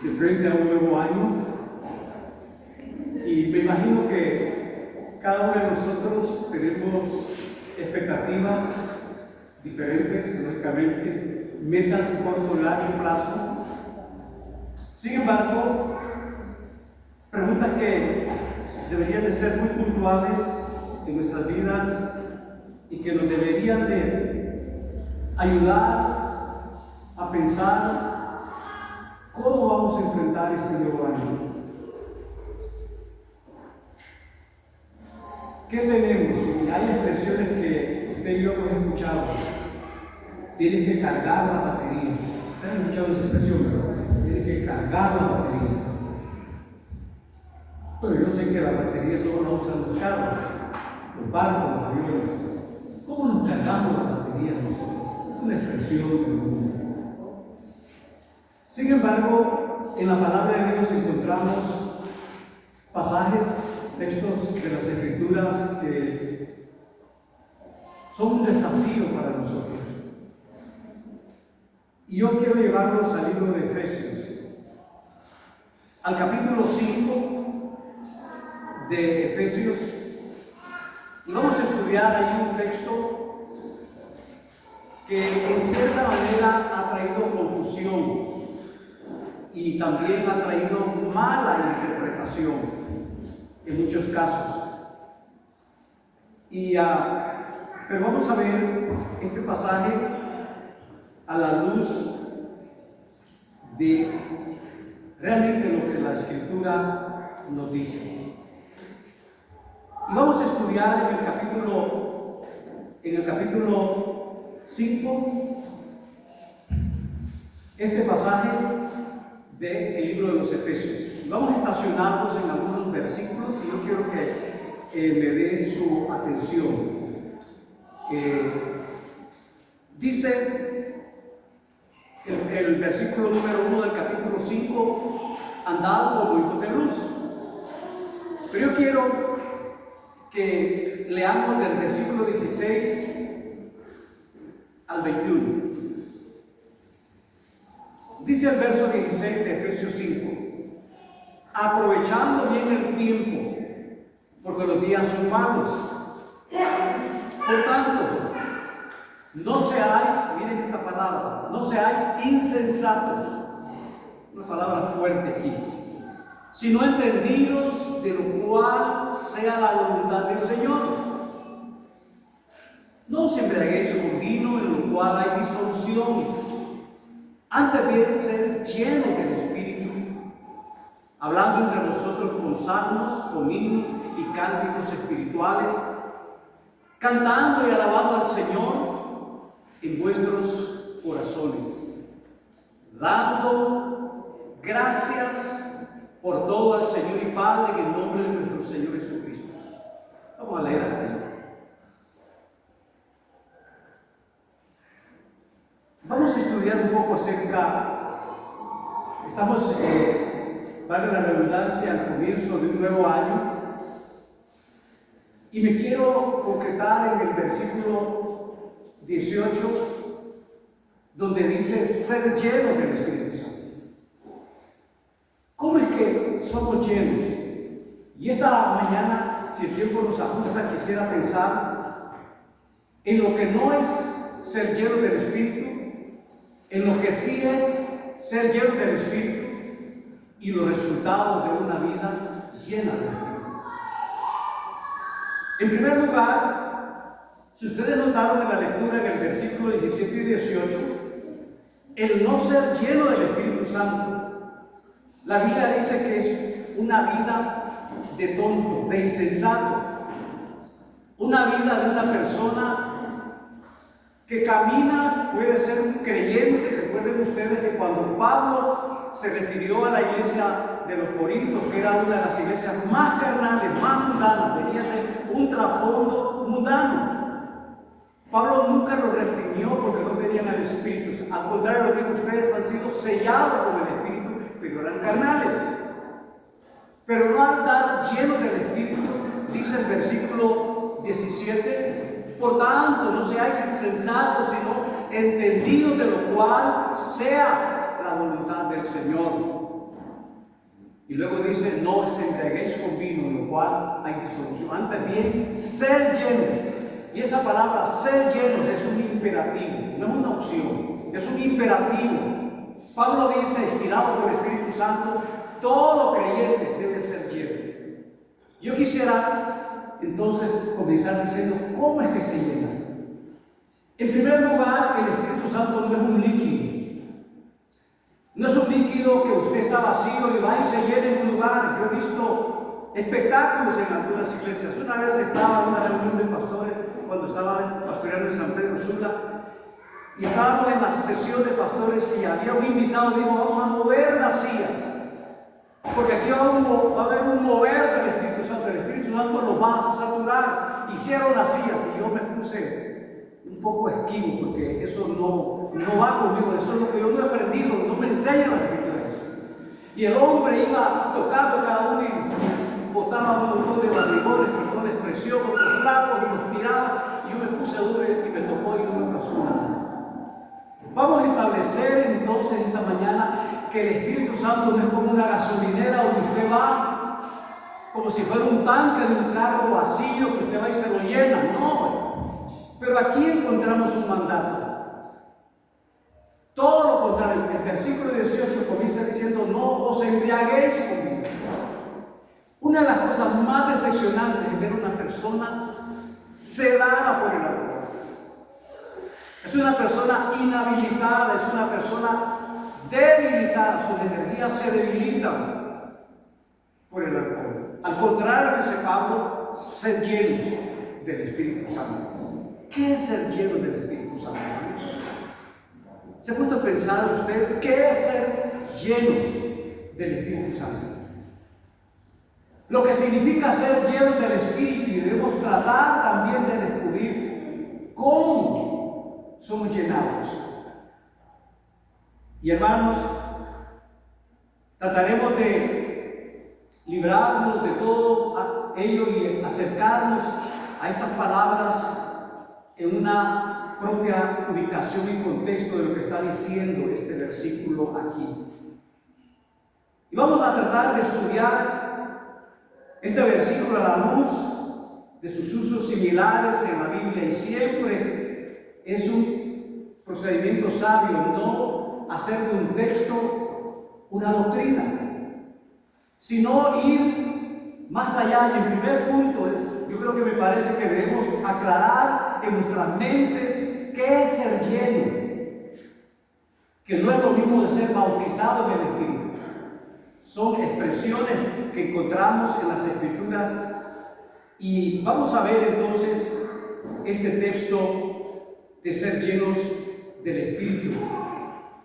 de frente a un nuevo año, y me imagino que cada uno de nosotros tenemos expectativas diferentes, lógicamente, metas a corto y largo plazo. Sin embargo, preguntas que deberían de ser muy puntuales en nuestras vidas y que nos deberían de ayudar a pensar cómo vamos a enfrentar este nuevo año. ¿Qué tenemos? Y hay expresiones que usted y yo hemos escuchado. Tienes que cargar las baterías. ¿Ustedes han escuchado esa expresión, verdad? Tienes que cargar las baterías. Pero yo sé que las baterías solo las usan los carros, los barcos, los aviones. ¿Cómo nos cargamos las baterías nosotros? Es una expresión del mundo. Sin embargo, en la palabra de Dios encontramos pasajes, textos de las Escrituras que son un desafío para nosotros. Y yo quiero llevarlos al libro de Efesios, al capítulo 5 de Efesios, y vamos a estudiar ahí un texto que en cierta manera ha traído confusión y también ha traído mala interpretación en muchos casos. Pero vamos a ver este pasaje a la luz de realmente lo que la Escritura nos dice. Y vamos a estudiar en el capítulo 5 este pasaje del libro de los Efesios. Vamos a estacionarnos en algunos versículos y yo quiero que me dé su atención. Dice el versículo número 1 del capítulo 5: andad como hijos de luz. Pero yo quiero que leamos del versículo 16 al 21. Dice el verso 16 de Efesios 5: aprovechando bien el tiempo, porque los días son malos. Por tanto, no seáis, miren esta palabra, no seáis insensatos, una palabra fuerte aquí, sino entendidos de lo cual sea la voluntad del Señor. No os embriaguéis con vino, en lo cual hay disolución, antes bien ser llenos del Espíritu, hablando entre vosotros con salmos, con himnos y cánticos espirituales, cantando y alabando al Señor en vuestros corazones, dando gracias por todo al Señor y Padre en el nombre de nuestro Señor Jesucristo. Vamos a leer hasta ahí. Vamos a estudiar un poco acerca, estamos, vale la redundancia, al comienzo de un nuevo año, y me quiero concretar en el versículo 18, donde dice ser llenos del Espíritu Santo. ¿Cómo es que somos llenos? Y esta mañana, si el tiempo nos ajusta, quisiera pensar en lo que no es ser lleno del Espíritu, en lo que sí es ser lleno del Espíritu y los resultados de una vida llena del Espíritu. En primer lugar, si ustedes notaron en la lectura en el versículo 17 y 18, el no ser lleno del Espíritu Santo, la Biblia dice que es una vida de tonto, de insensato, una vida de una persona que camina, puede ser un creyente. Recuerden ustedes que cuando Pablo se refirió a la iglesia de los Corintios, que era una de las iglesias más carnales, más mundanas, venía de un trasfondo mundano. Pablo nunca los reprimió porque no tenían al Espíritu. Al contrario, lo dijo, ustedes han sido sellados con el Espíritu, pero eran carnales. Pero no andar llenos del Espíritu, dice el versículo 17, por tanto, no seáis insensatos, sino entendidos de lo cual sea la voluntad del Señor. Y luego dice, no os embriaguéis con vino, en lo cual hay disolución. Antes bien, ser llenos. Y esa palabra, ser llenos, es un imperativo, no es una opción, es un imperativo. Pablo dice, inspirado por el Espíritu Santo, todo creyente debe ser lleno. Yo quisiera entonces comenzar diciendo, ¿cómo es que se llena? En primer lugar, el Espíritu Santo no es un líquido. No es un líquido que usted está vacío y va y se llena en un lugar. Yo he visto espectáculos en algunas iglesias. Una vez estaba en una reunión de pastores, cuando estaba pastoreando en San Pedro Sula, y estábamos en la sesión de pastores y había un invitado, dijo, vamos a mover las sillas, porque aquí va a haber un mover del Espíritu Santo. El Espíritu Santo nos va a saturar. Hicieron las sillas y yo me puse un poco esquivo, porque eso no va conmigo. Eso es lo que yo no he aprendido, no me enseñan las escrituras. Y el hombre iba tocando cada uno y botaba un montón de barrigones, cortones preciosos, los flacos, y los tiraba. Y yo me puse duro y me tocó y no me pasó nada. Vamos a establecer entonces esta mañana que el Espíritu Santo no es como una gasolinera donde usted va como si fuera un tanque de un carro vacío que usted va y se lo llena. No, pero aquí encontramos un mandato. Todo lo contrario, el versículo 18 comienza diciendo, no os embriaguéis con vino. Una de las cosas más decepcionantes es ver una persona sedada por el alcohol. Es una persona inhabilitada, es una persona debilitada, sus energías se debilitan por el alcohol. Al contrario, dice Pablo, ser llenos del Espíritu Santo. ¿Qué es ser lleno del Espíritu Santo? ¿Se ha puesto a pensar usted qué es ser llenos del Espíritu Santo? Lo que significa ser llenos del Espíritu, y debemos tratar también de descubrir cómo somos llenados. Y hermanos, trataremos de librarnos de todo ello y acercarnos a estas palabras en una propia ubicación y contexto de lo que está diciendo este versículo aquí. Y vamos a tratar de estudiar Este versículo, a la luz de sus usos similares en la Biblia, y siempre es un procedimiento sabio no hacer de un texto una doctrina, sino ir más allá. Y en primer punto, yo creo que me parece que debemos aclarar en nuestras mentes qué es ser lleno, que no es lo mismo de ser bautizado en el Espíritu. Son expresiones que encontramos en las Escrituras, y vamos a ver entonces este texto de ser llenos del Espíritu,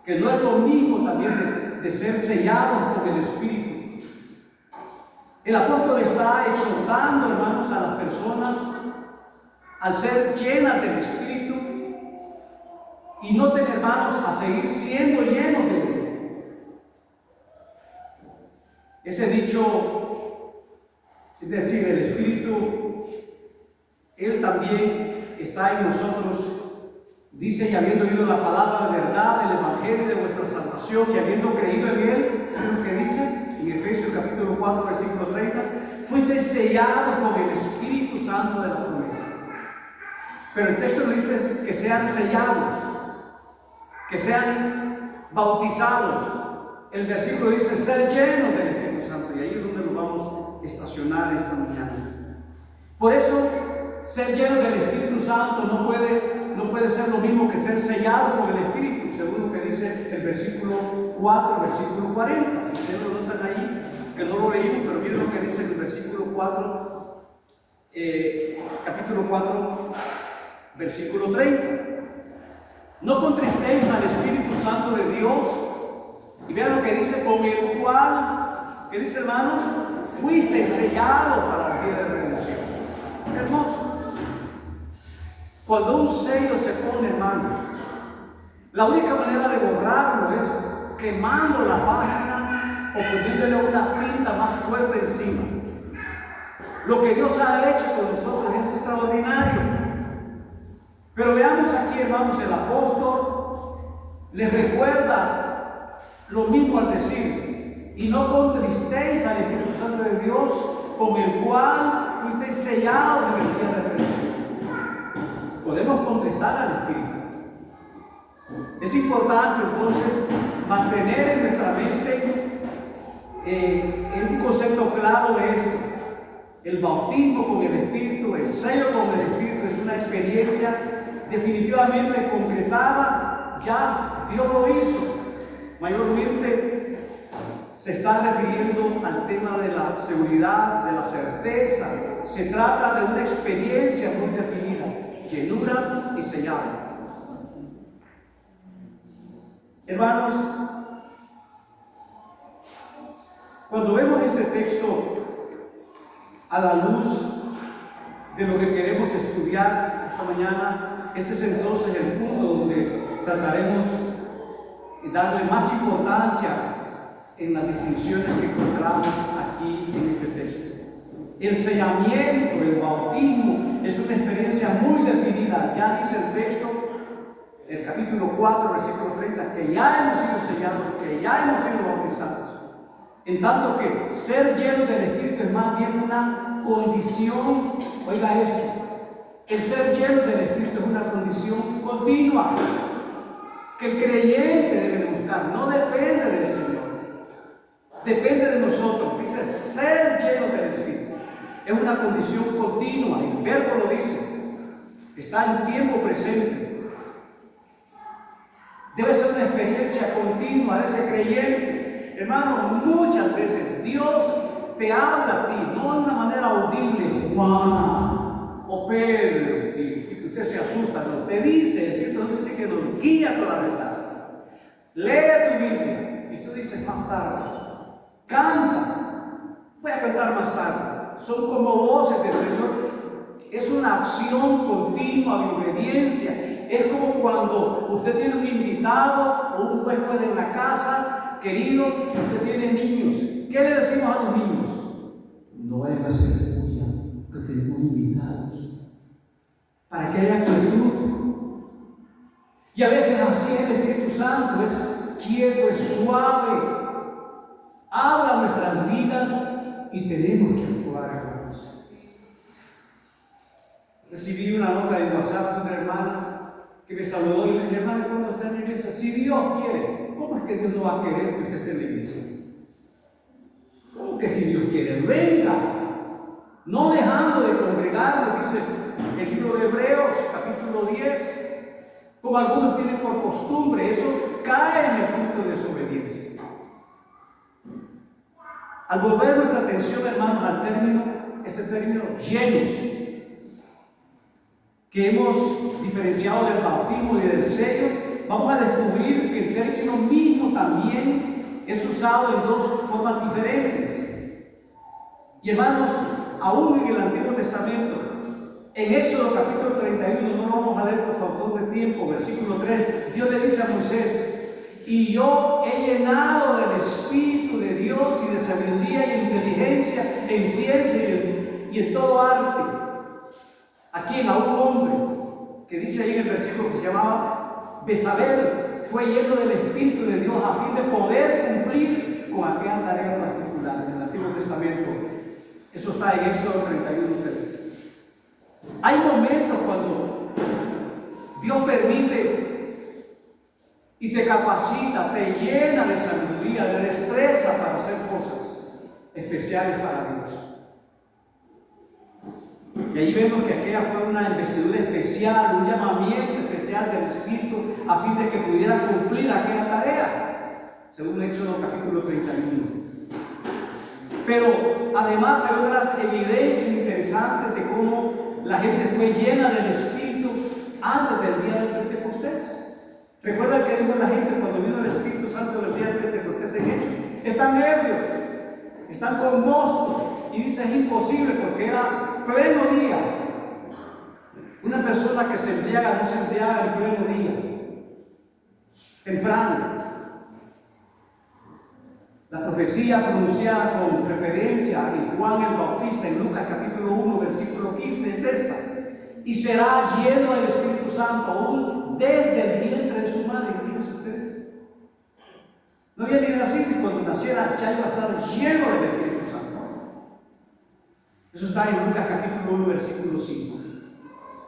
que no es lo mismo también de ser sellados con el Espíritu. El apóstol está exhortando, hermanos, a las personas al ser llenas del Espíritu y noten, hermanos, a seguir siendo llenos de Él. Ese dicho, es decir, el Espíritu, Él también está en nosotros, dice, y habiendo oído la palabra de verdad del Evangelio de vuestra salvación y habiendo creído en Él, es lo que dice en Efesios capítulo 4, versículo 30, fuiste sellados con el Espíritu Santo de la promesa. Pero el texto dice que sean sellados, que sean bautizados. El versículo dice ser llenos del Espíritu Santo, y ahí es donde nos vamos a estacionar esta mañana. Por eso, ser lleno del Espíritu Santo no puede ser lo mismo que ser sellado con el Espíritu, según lo que dice el versículo 4, versículo 40. Si ustedes lo notan ahí, que no lo leímos, pero miren lo que dice el versículo 4, capítulo 4, versículo 30. No contristéis al Espíritu Santo de Dios, y vean lo que dice, con el cual, ¿qué dice, hermanos? Fuisteis sellados para el día de redención. Qué hermoso. Cuando un sello se pone, hermanos, la única manera de borrarlo es quemando la página o poniéndole una tinta más fuerte encima. Lo que Dios ha hecho con nosotros es extraordinario. Pero veamos aquí, hermanos, el apóstol les recuerda lo mismo al decir, y no contristéis al Espíritu Santo de Dios, con el cual fuisteis sellados en el día de redención. Podemos contristar al Espíritu. Es importante entonces mantener en nuestra mente un concepto claro de esto. El bautismo con el Espíritu, el sello con el Espíritu, es una experiencia definitivamente concretada. Ya Dios lo hizo. Mayormente se está refiriendo al tema de la seguridad, de la certeza. Se trata de una experiencia muy definida, llenura y sellado. Hermanos, cuando vemos este texto a la luz de lo que queremos estudiar esta mañana, ese es entonces el punto donde trataremos de darle más importancia en las distinciones que encontramos aquí en este texto. El sellamiento, el bautismo, es una experiencia muy definida. Ya dice el texto, el capítulo 4, versículo 30, que ya hemos sido sellados, que ya hemos sido bautizados. En tanto que ser lleno del Espíritu es más bien una condición. Oiga esto, el ser lleno del Espíritu es una condición continua que el creyente debe buscar. No depende del Señor, depende de nosotros. Dice ser lleno del Espíritu es una condición continua. El verbo lo dice, está en tiempo presente. Debe ser una experiencia continua de ese creyente. Hermano, muchas veces Dios te habla a ti, no de una manera audible, Juana o Pedro, y que usted se asusta, no. Te dice, el Espíritu Santo dice que nos guía toda la verdad. Lee tu Biblia, y tú dices más tarde, canta, voy a cantar más tarde. Son como voces del Señor. Es una acción continua de obediencia. Es como cuando usted tiene un invitado o un huésped en la casa, querido, y usted tiene niños. ¿Qué le decimos a los niños? No vayan a hacer bulla, que tenemos invitados. Para que haya quietud. Y a veces así es el Espíritu Santo, es quieto, es suave. Habla nuestras vidas y tenemos que actuar, hermanos. Recibí una nota de WhatsApp de una hermana que me saludó y me dijo: hermano, ¿cuándo está en la iglesia? Si Dios quiere. ¿Cómo es que Dios no va a querer que usted esté en la iglesia? ¿Cómo que si Dios quiere? Venga. No dejando de congregar, dice el libro de Hebreos, capítulo 10, como algunos tienen por costumbre, eso cae en el punto de desobediencia. Al volver nuestra atención, hermanos, al término, ese término llenos, que hemos diferenciado del bautismo y del sello, vamos a descubrir que el término mismo también es usado en dos formas diferentes. Y hermanos, aún en el Antiguo Testamento, en Éxodo capítulo 31, no lo vamos a leer por falta de tiempo, versículo 3, Dios le dice a Moisés: y yo he llenado del Espíritu de Dios y de sabiduría y inteligencia, en ciencia y en todo arte. Aquí a un hombre que dice ahí en el versículo que se llamaba Bezalel, fue lleno del Espíritu de Dios a fin de poder cumplir con aquella tarea particular en el Antiguo Testamento. Eso está en Éxodo 31:3. Hay momentos cuando Dios permite y te capacita, te llena de sabiduría, de destreza para hacer cosas especiales para Dios. Y ahí vemos que aquella fue una investidura especial, un llamamiento especial del Espíritu a fin de que pudiera cumplir aquella tarea, según Éxodo capítulo 31. Pero además hay otras evidencias interesantes de cómo la gente fue llena del Espíritu antes del día del Pentecostés. ¿Recuerdan que dijo la gente cuando vino el Espíritu Santo del día del Pentecostés en Hechos? Están ebrios, están con mosto, y dice: es imposible porque era pleno día. Una persona que se embriaga no se embriaga en pleno día, temprano. La profecía pronunciada con referencia en Juan el Bautista en Lucas capítulo 1 versículo 15 es esta: y será lleno del Espíritu Santo aún desde el vientre de su madre. Fíjense ustedes, no había ni nacido y cuando naciera ya iba a estar lleno del Espíritu Santo. Eso está en Lucas capítulo 1 versículo 5.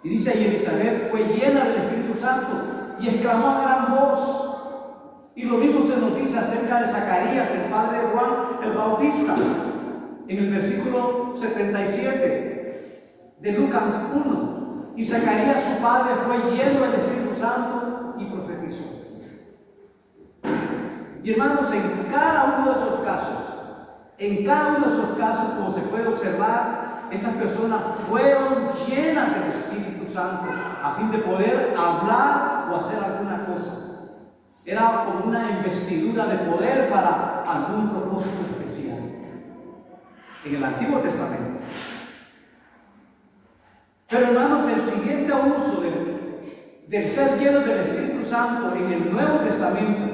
Y dice: y Elizabeth fue llena del Espíritu Santo y exclamó a gran voz. Y lo mismo se nos dice acerca de Zacarías, el padre de Juan el Bautista, en el versículo 77 de Lucas 1. Y Zacarías, su padre, fue lleno del Espíritu Santo y profetizó. Y hermanos, en cada uno de esos casos, como se puede observar, estas personas fueron llenas del Espíritu Santo a fin de poder hablar o hacer alguna cosa. Era como una investidura de poder para algún propósito especial. En el Antiguo Testamento. Pero hermanos, el siguiente uso del ser lleno del Espíritu Santo en el Nuevo Testamento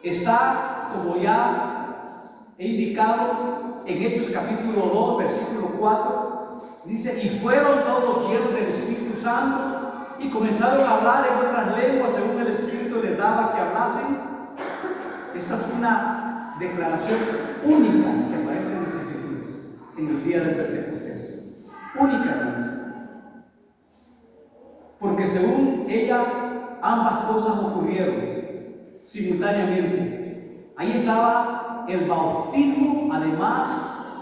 está, como ya he indicado, en Hechos capítulo 2, versículo 4. Dice: y fueron todos llenos del Espíritu Santo y comenzaron a hablar en otras lenguas según el Espíritu les daba que hablasen. Esta es una declaración única que aparece en las Escrituras en el día del Pentecostés. Única, hermanos. Porque según ella, ambas cosas ocurrieron simultáneamente. Ahí estaba el bautismo, además,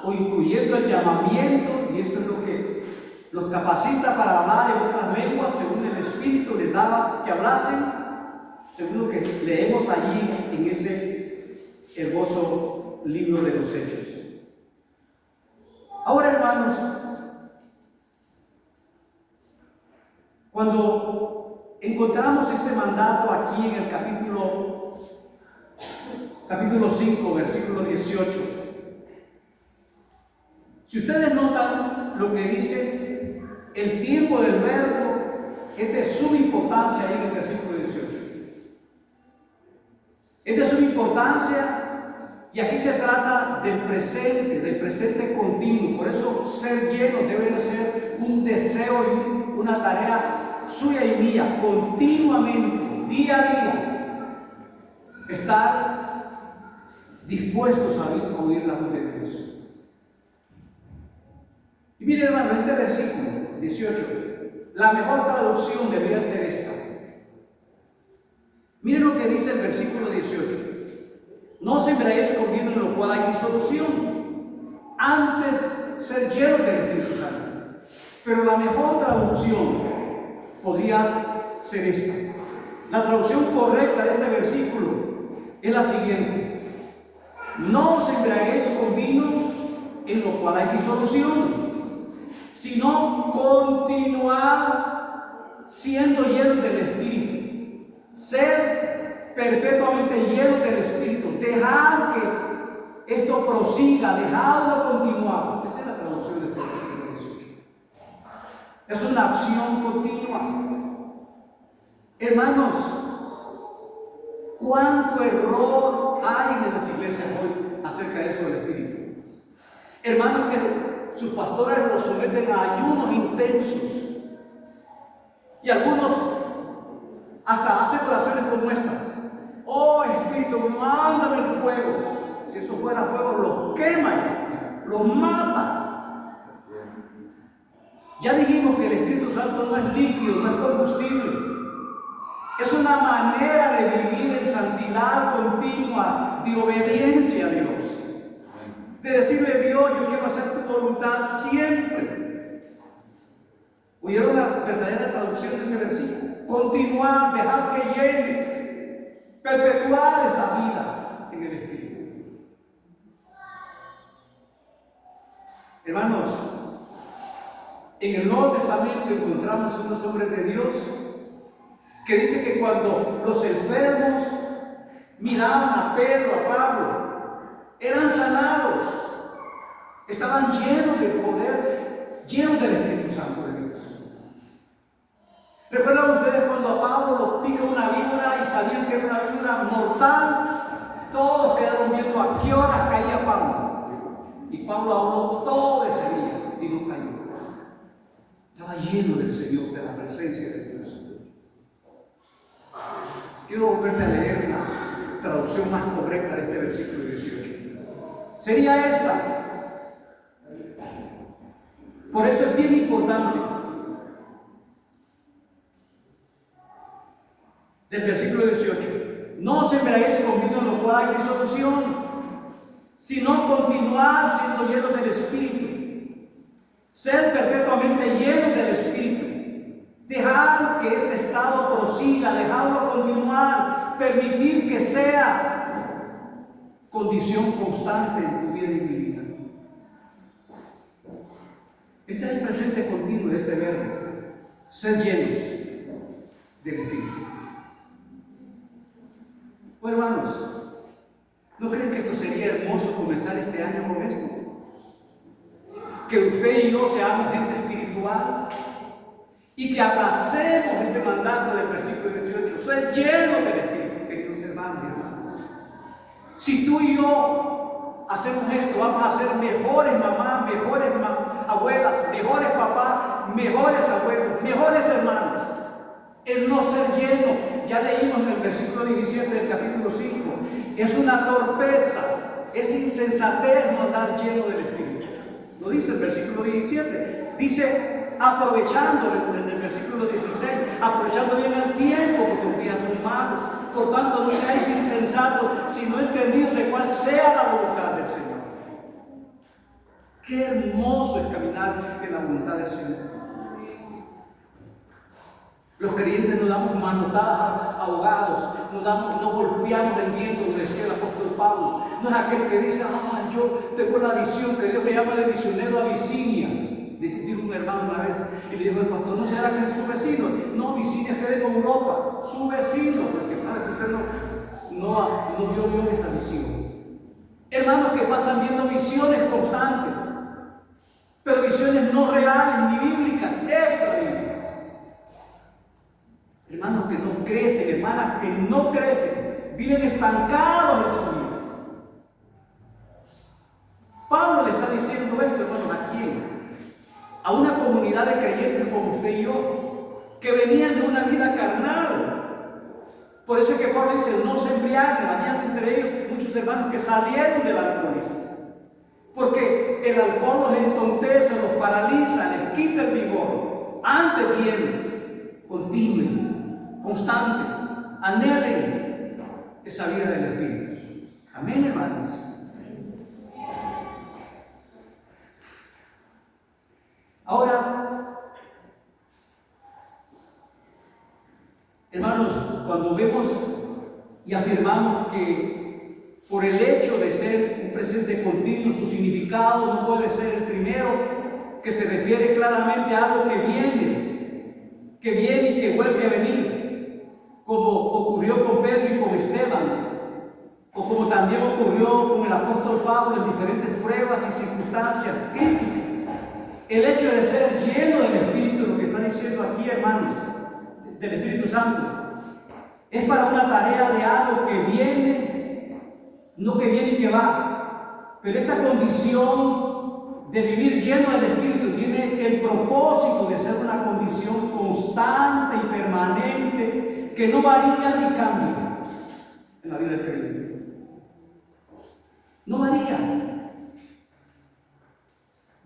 o incluyendo el llamamiento, y esto es lo que los capacita para hablar en otras lenguas según el Espíritu les daba que hablasen, según lo que leemos allí en ese hermoso libro de los Hechos. Ahora, hermanos, cuando encontramos este mandato aquí en el capítulo 5, versículo 18, si ustedes notan lo que dice, el tiempo del verbo es de suma importancia ahí en el versículo 18. Es de suma importancia, y aquí se trata del presente continuo. Por eso ser lleno debe de ser un deseo y una tarea suya y mía, continuamente, día a día. Estar dispuestos a oír la voz de Dios. Y miren, hermano, este versículo 18, la mejor traducción debería ser esta. Miren lo que dice el versículo 18. No os embriaguéis con vino en lo cual hay disolución, antes ser llenos del Espíritu Santo. Pero la mejor traducción podría ser esta. La traducción correcta de este versículo es la siguiente: no os embriaguéis con vino en lo cual hay disolución, sino continuar siendo llenos del Espíritu, ser perpetuamente llenos del Espíritu, dejar que esto prosiga, dejarlo continuar. Esa es la traducción del versículo 18. Es una acción continua. Hermanos, cuánto error hay en las iglesias hoy acerca de eso del Espíritu. Hermanos, que sus pastores los someten a ayunos intensos, y algunos hasta hacen oraciones como estas: oh Espíritu, mándame el fuego. Si eso fuera fuego, los quema, los mata. Ya dijimos que el Espíritu Santo no es líquido, no es combustible. Es una manera de vivir en santidad continua, de obediencia a Dios. De decirle: Dios, yo quiero hacer tu voluntad siempre. ¿Oyeron la verdadera traducción de ese versículo? Continuar, dejar que llene, perpetuar esa vida en el Espíritu. Hermanos, en el Nuevo Testamento encontramos unos hombres de Dios que dice que cuando los enfermos miraban a Pedro, a Pablo, eran sanados, estaban llenos del poder, llenos del Espíritu Santo de Dios. ¿Recuerdan ustedes cuando a Pablo lo pica una víbora y sabían que era una víbora mortal? Todos quedaron viendo a qué horas caía Pablo. Y Pablo habló todo ese día y no cayó. Estaba lleno del Señor, de la presencia de Dios. Quiero volverte a leer la traducción más correcta de este versículo 18. Sería esta. Por eso es bien importante. Del versículo 18: no os embriaguéis con vino en lo cual hay disolución, sino continuar siendo llenos del Espíritu, ser perpetuamente llenos del Espíritu, dejar que ese estado prosiga, dejarlo continuar, permitir que sea condición constante en tu vida y mi vida. Este es el presente continuo de este verbo: ser llenos del Espíritu. Pues hermanos, ¿no creen que esto sería hermoso comenzar este año con esto? Que usted y yo seamos gente espiritual y que abracemos este mandato del versículo 18: ser llenos del Espíritu, queridos hermanos y hermanas. Si tú y yo hacemos esto, vamos a ser mejores mamás, mejores abuelas, mejores papás, mejores abuelos, mejores hermanos. El no ser lleno, ya leímos en el versículo 17 del capítulo 5, es una torpeza, es insensatez no andar lleno del Espíritu. Lo dice el versículo 17, dice: aprovechando, en el versículo 16, aprovechando bien el tiempo, porque los días son malos. Por tanto, no seáis insensatos, sino entendid de cuál sea la voluntad del Señor. Qué hermoso es caminar en la voluntad del Señor. Los creyentes nos damos manotadas ahogados, no golpeamos el viento, como decía el apóstol Pablo. No es aquel que dice: yo tengo la visión, que Dios me llama de misionero a Bicinia. Dijo un hermano una vez, y le dijo el pastor: ¿no será que es su vecino? No, Bicinia queda en Europa, su vecino, porque padre, usted no vio esa visión. Hermanos que pasan viendo visiones constantes, pero visiones no reales ni bíblicas, extra bíblicas. Hermanos que no crecen, hermanas que no crecen, viven estancados en su vida. Pablo le está diciendo esto, hermanos, ¿a quién? A una comunidad de creyentes como usted y yo, que venían de una vida carnal. Por eso es que Pablo dice: no se embriaguen. Habían entre ellos muchos hermanos que salieron del alcoholismo. Porque el alcohol los entontece, los paraliza, les quita el vigor. Antes bien, continúen, constantes, anhelen esa vida del Espíritu. Amén, hermanos. Ahora, hermanos, cuando vemos y afirmamos que por el hecho de ser un presente continuo, su significado no puede ser el primero, que se refiere claramente a algo que viene y que vuelve a venir, como ocurrió con Pedro y con Esteban, o como también ocurrió con el apóstol Pablo en diferentes pruebas y circunstancias críticas. El hecho de ser lleno del Espíritu, lo que está diciendo aquí, hermanos, del Espíritu Santo, es para una tarea de algo que viene, no que viene y que va. Pero esta condición de vivir lleno del Espíritu tiene el propósito de ser una condición constante y permanente, que no varía ni cambia en la vida del creyente. No varía.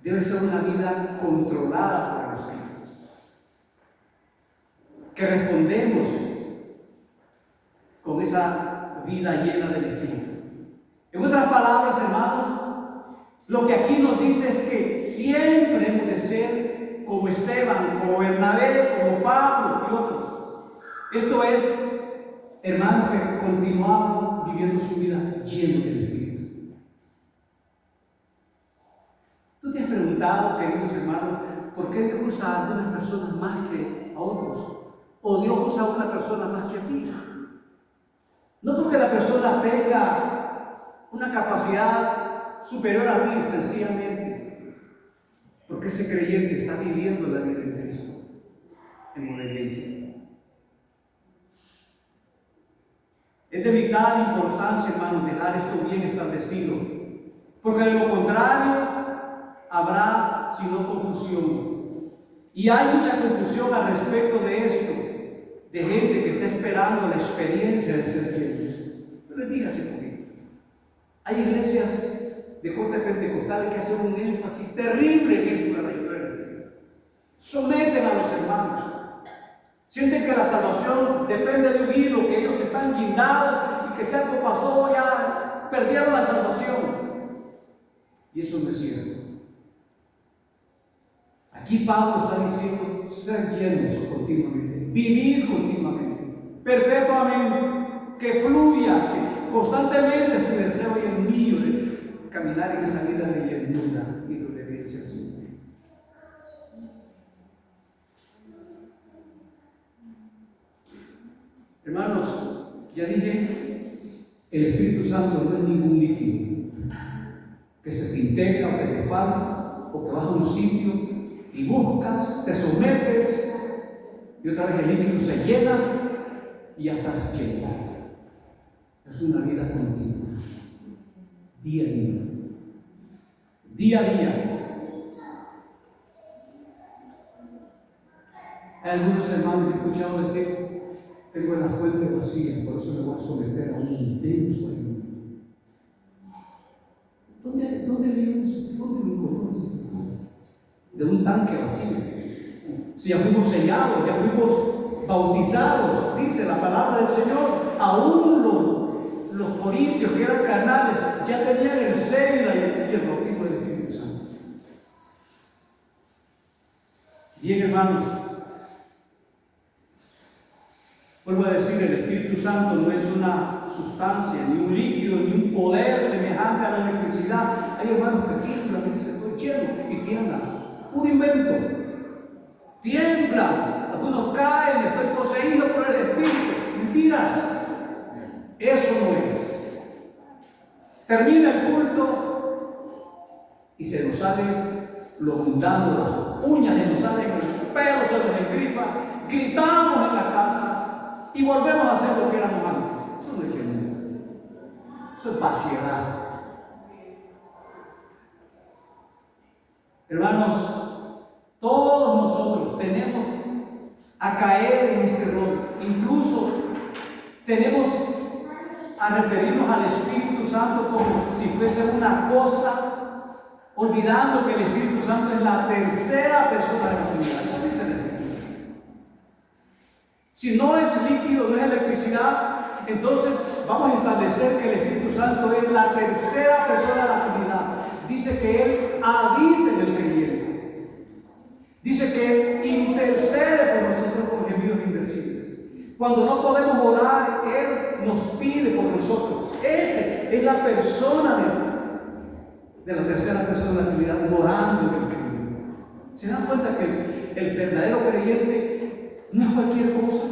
Debe ser una vida controlada por el Espíritu, que respondemos con esa vida llena del Espíritu. En otras palabras, hermanos, lo que aquí nos dice es que siempre hemos de ser como Esteban, como Bernabé, como Pablo y otros. Esto es, hermanos, que continuaban viviendo su vida lleno del Espíritu. ¿Tú te has preguntado, queridos hermanos, por qué Dios usa a algunas personas más que a otros? ¿O Dios usa a una persona más que a ti? No porque la persona tenga una capacidad superior a ti, sencillamente porque ese creyente está viviendo la vida de Cristo en obediencia. Es de vital importancia, hermanos, dejar esto bien establecido, porque de lo contrario habrá sino confusión. Y hay mucha confusión al respecto de esto, de gente que está esperando la experiencia de ser llenos. Pero dígase conmigo, hay iglesias de corte pentecostal que hacen un énfasis terrible en esto de la iglesia. Someten a los hermanos. Sienten que la salvación depende de un hilo, que ellos están guindados y que si algo pasó ya perdieron la salvación. Y eso no es cierto. Aquí Pablo está diciendo ser llenos continuamente, vivir continuamente, perpetuamente, que fluya, que constantemente es tu deseo y el mío de caminar en esa vida de llenura y de obediencia al Señor. Hermanos, ya dije, el Espíritu Santo no es ningún líquido que se te integra o que te falta o que vas a un sitio y buscas, te sometes y otra vez el líquido se llena y ya estás lleno. Es una vida continua, día a día, día a día. Hay algunos hermanos que he escuchado decir: tengo la fuente vacía, por eso me voy a someter a un intenso ayuno. ¿Dónde vieron eso? ¿Dónde lo encontró eso? De un tanque vacío. Si ya fuimos sellados, ya fuimos bautizados, dice la palabra del Señor, aún los corintios que eran carnales ya tenían el sello y el bautismo del Espíritu Santo. Bien, hermanos, vuelvo a decir, el Espíritu Santo no es una sustancia, ni un líquido, ni un poder semejante a la electricidad. Hay hermanos que tiemblan y dicen: estoy lleno, y tiemblan. Puro invento. Tiemblan. Algunos caen: estoy poseído por el Espíritu. Mentiras. Eso no es. Termina el culto y se nos sale lo mundano, las uñas se nos salen, el pelo se nos engrifa, gritamos en la casa y volvemos a hacer lo que éramos antes. Eso no es llenura. Eso es vaciedad. Hermanos, todos nosotros tenemos a caer en este error. Incluso tenemos a referirnos al Espíritu Santo como si fuese una cosa, olvidando que el Espíritu Santo es la tercera persona de la Trinidad. Eso dice la Escritura. Si no es líquido, no es electricidad, entonces vamos a establecer que el Espíritu Santo es la tercera persona de la Trinidad. Dice que Él habita en el creyente. Dice que Él intercede por nosotros con gemidos indecibles. Cuando no podemos orar, Él nos pide por nosotros. Esa es la persona de la tercera persona de la Trinidad, morando en el creyente. ¿Se dan cuenta que el verdadero creyente no es cualquier cosa?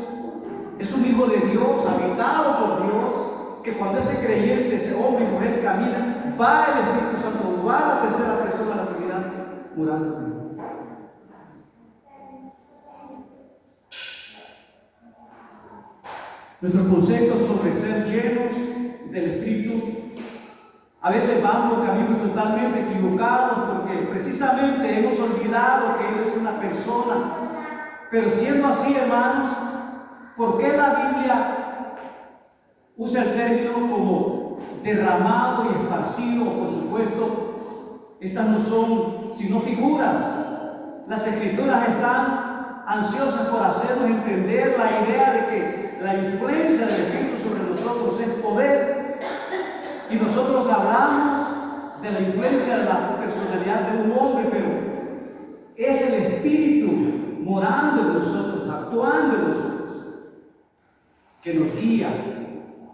Es un hijo de Dios, habitado por Dios, que cuando ese creyente, ese hombre y mujer camina, va el Espíritu Santo, va la tercera persona de la Trinidad, morando en él. Nuestros conceptos sobre ser llenos del Espíritu a veces van por caminos totalmente equivocados porque precisamente hemos olvidado que Él es una persona. Pero siendo así, hermanos, ¿por qué la Biblia usa el término como derramado y esparcido? Por supuesto, estas no son sino figuras. Las Escrituras están ansiosas por hacernos entender la idea de que la influencia del Espíritu sobre nosotros es poder. Y nosotros hablamos de la influencia de la personalidad de un hombre, pero es el Espíritu morando en nosotros, actuando en nosotros, que nos guía,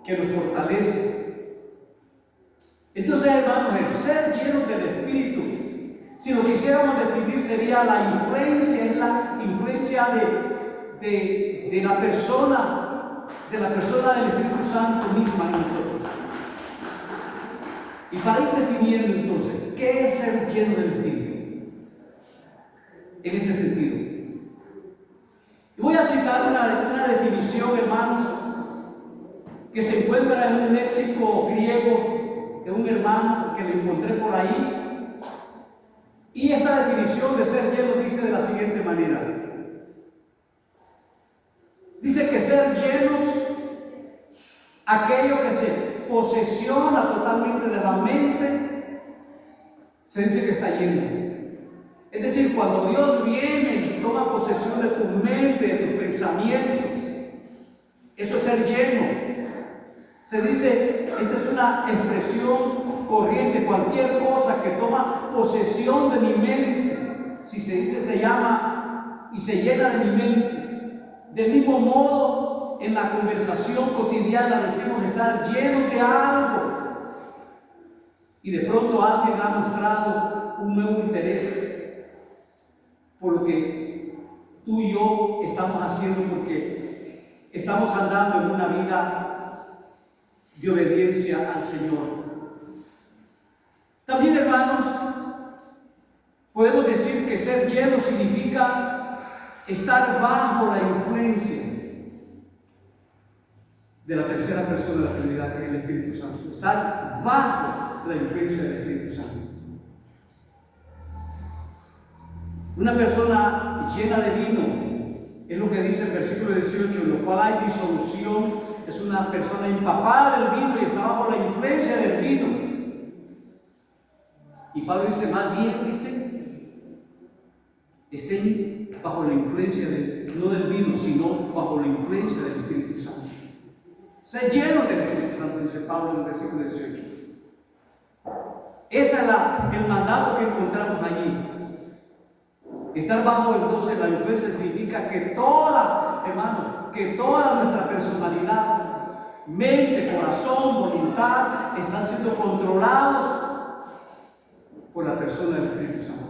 que nos fortalece. Entonces, hermanos, el ser lleno del Espíritu, si lo quisiéramos definir, sería la influencia, es la influencia de la persona del Espíritu Santo misma en nosotros. Y para ir definiendo entonces, ¿qué es ser lleno del Espíritu? En este sentido. Y voy a citar una definición, hermanos, que se encuentra en un léxico griego de un hermano que lo encontré por ahí. Y esta definición de ser lleno dice de la siguiente manera. Dice que ser llenos, aquello que se posesiona totalmente de la mente, se dice que está lleno. Es decir, cuando Dios viene y toma posesión de tu mente, de tus pensamientos, eso es ser lleno. Se dice, esta es una expresión corriente, cualquier cosa que toma posesión de mi mente, si se dice, se llama y se llena de mi mente. Del mismo modo, en la conversación cotidiana decimos estar llenos de algo. Y de pronto alguien ha mostrado un nuevo interés por lo que tú y yo estamos haciendo, porque estamos andando en una vida de obediencia al Señor. También, hermanos, podemos decir que ser lleno significa estar bajo la influencia de la tercera persona de la Trinidad, que es el Espíritu Santo. Estar bajo la influencia del Espíritu Santo. Una persona llena de vino, es lo que dice el versículo 18, en lo cual hay disolución, es una persona empapada del vino y está bajo la influencia del vino. Y Pablo dice, más bien, dice, estén bajo la influencia no del vino, sino bajo la influencia del Espíritu Santo. Sé lleno del Espíritu Santo, dice Pablo en el versículo 18. Ese es el mandato que encontramos allí. Estar bajo entonces la influencia significa que toda nuestra personalidad, mente, corazón, voluntad, están siendo controlados por la persona del Espíritu Santo.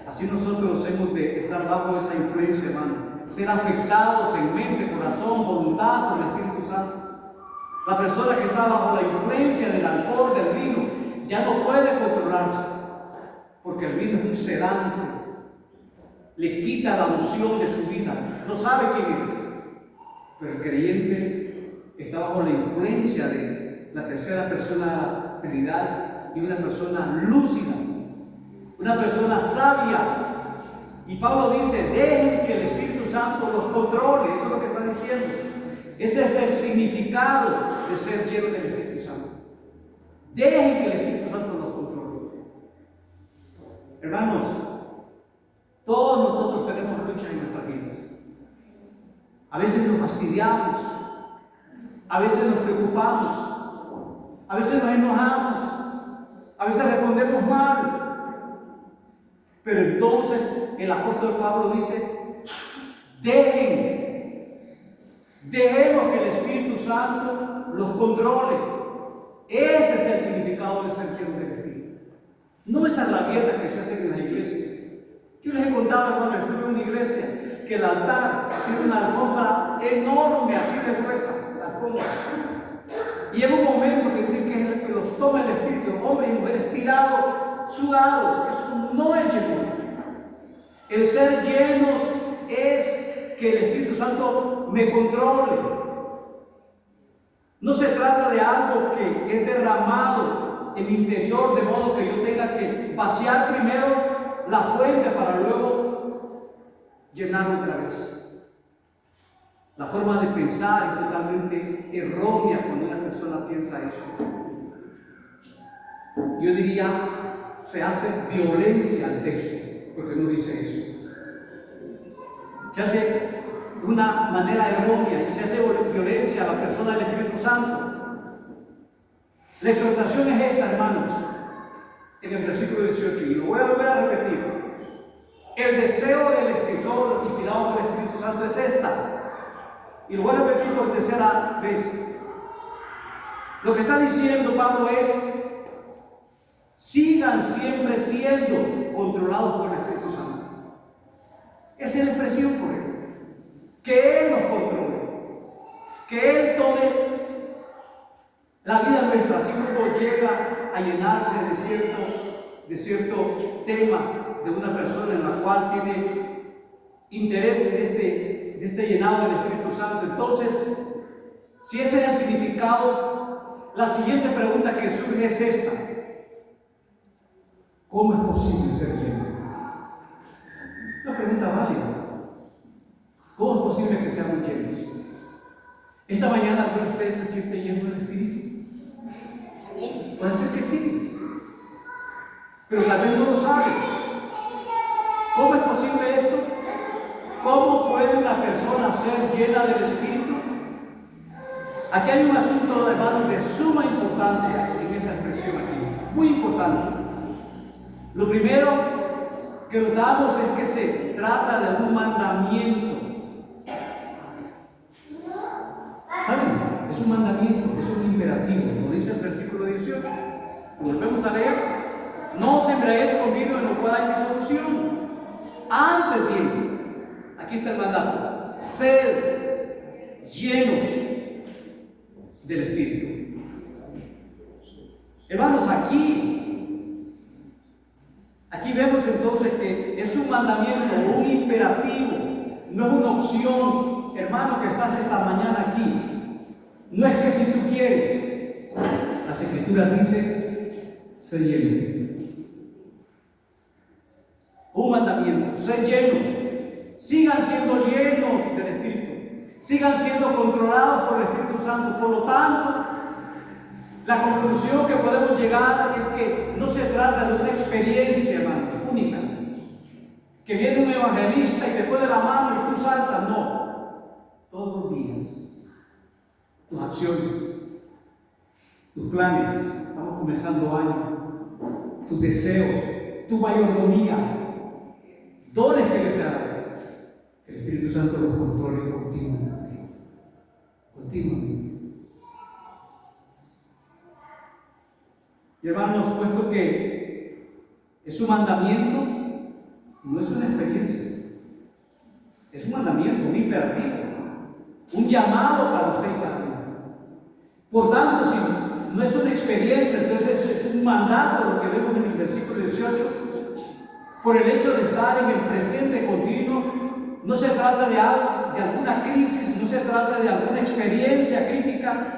Así nosotros hemos de estar bajo esa influencia, hermano. Ser afectados en mente, corazón, voluntad por el Espíritu Santo. La persona que está bajo la influencia del alcohol, del vino, ya no puede controlarse, porque el vino es un sedante, le quita la noción de su vida, no sabe quién es. Pero el creyente está bajo la influencia de la tercera persona de la Trinidad y una persona lúcida, una persona sabia. Y Pablo dice, dejen que el Espíritu Santo los controle. Eso es lo que está diciendo. Ese es el significado de ser lleno del Espíritu Santo. Dejen que el Espíritu Santo los controle. Hermanos, todos nosotros tenemos luchas en nuestras vidas. A veces nos fastidiamos, a veces nos preocupamos, a veces nos enojamos, a veces respondemos mal. Pero entonces el apóstol Pablo dice: dejemos que el Espíritu Santo los controle. Ese es el significado de ser lleno del Espíritu. No esas rabietas que se hacen en las iglesias. Yo les he contado cuando estuve en una iglesia que el altar tiene una alfombra enorme, así de gruesa, la alfombra. Y en un momento que dicen que los toma el Espíritu, hombres y mujeres tirados, sudados. Eso no es llenura. El ser llenos es que el Espíritu Santo me controle. No se trata de algo que es derramado en mi interior, de modo que yo tenga que vaciar primero la fuente para luego llenar otra vez. La forma de pensar es totalmente errónea cuando una persona piensa eso. Yo diría, se hace violencia al texto, porque no dice eso. Se hace de una manera errónea y se hace violencia a la persona del Espíritu Santo. La exhortación es esta, hermanos, en el versículo 18, y lo voy a volver a repetir. El deseo del escritor inspirado por el Espíritu Santo es esta. Y lo voy a repetir por tercera vez. Lo que está diciendo Pablo es: sigan siempre siendo controlados por el Espíritu Santo. Esa es la expresión por él. Que Él nos controle. Que Él tome la vida nuestra. Así como llega a llenarse de cierto tema de una persona en la cual tiene interés de este llenado del Espíritu Santo. Entonces, si ese es el significado, la siguiente pregunta que surge es esta: ¿cómo es posible ser lleno? Una pregunta válida. ¿Cómo es posible que seamos llenos? Esta mañana alguno de ustedes se siente lleno del Espíritu. Puede ser que sí, pero tal vez no lo sabe. ¿Cómo es posible esto? ¿Cómo puede una persona ser llena del Espíritu? Aquí hay un asunto, hermanos, de suma importancia en esta expresión aquí, muy importante. Lo primero que notamos es que se trata de un mandamiento. ¿Saben? Es un mandamiento, es un imperativo, lo dice el versículo 18. Volvemos a leer: no os embriaguéis con vino en lo cual hay disolución. Antes bien, aquí está el mandato: sed llenos del Espíritu. Hermanos, aquí vemos entonces que es un mandamiento, un imperativo, no es una opción. Hermano que estás esta mañana aquí, no es que si tú quieres. Las Escrituras dicen: sé lleno. Un mandamiento: ser llenos. Sigan siendo llenos del Espíritu. Sigan siendo controlados por el Espíritu Santo. Por lo tanto, la conclusión que podemos llegar es que no se trata de una experiencia, hermanos, única. Que viene un evangelista y te pone la mano y tú saltas. No. Todos los días, tus acciones, tus planes, estamos comenzando año, tus deseos, tu mayordomía, dones que Dios te ha dado, que el Espíritu Santo los controle continuamente. Y hermanos, puesto que es un mandamiento, no es una experiencia, es un mandamiento, un imperativo, un llamado para usted y para mí. Por tanto, si no es una experiencia, entonces es un mandato, lo que vemos en el versículo 18. Por el hecho de estar en el presente continuo, no se trata de alguna crisis, no se trata de alguna experiencia crítica,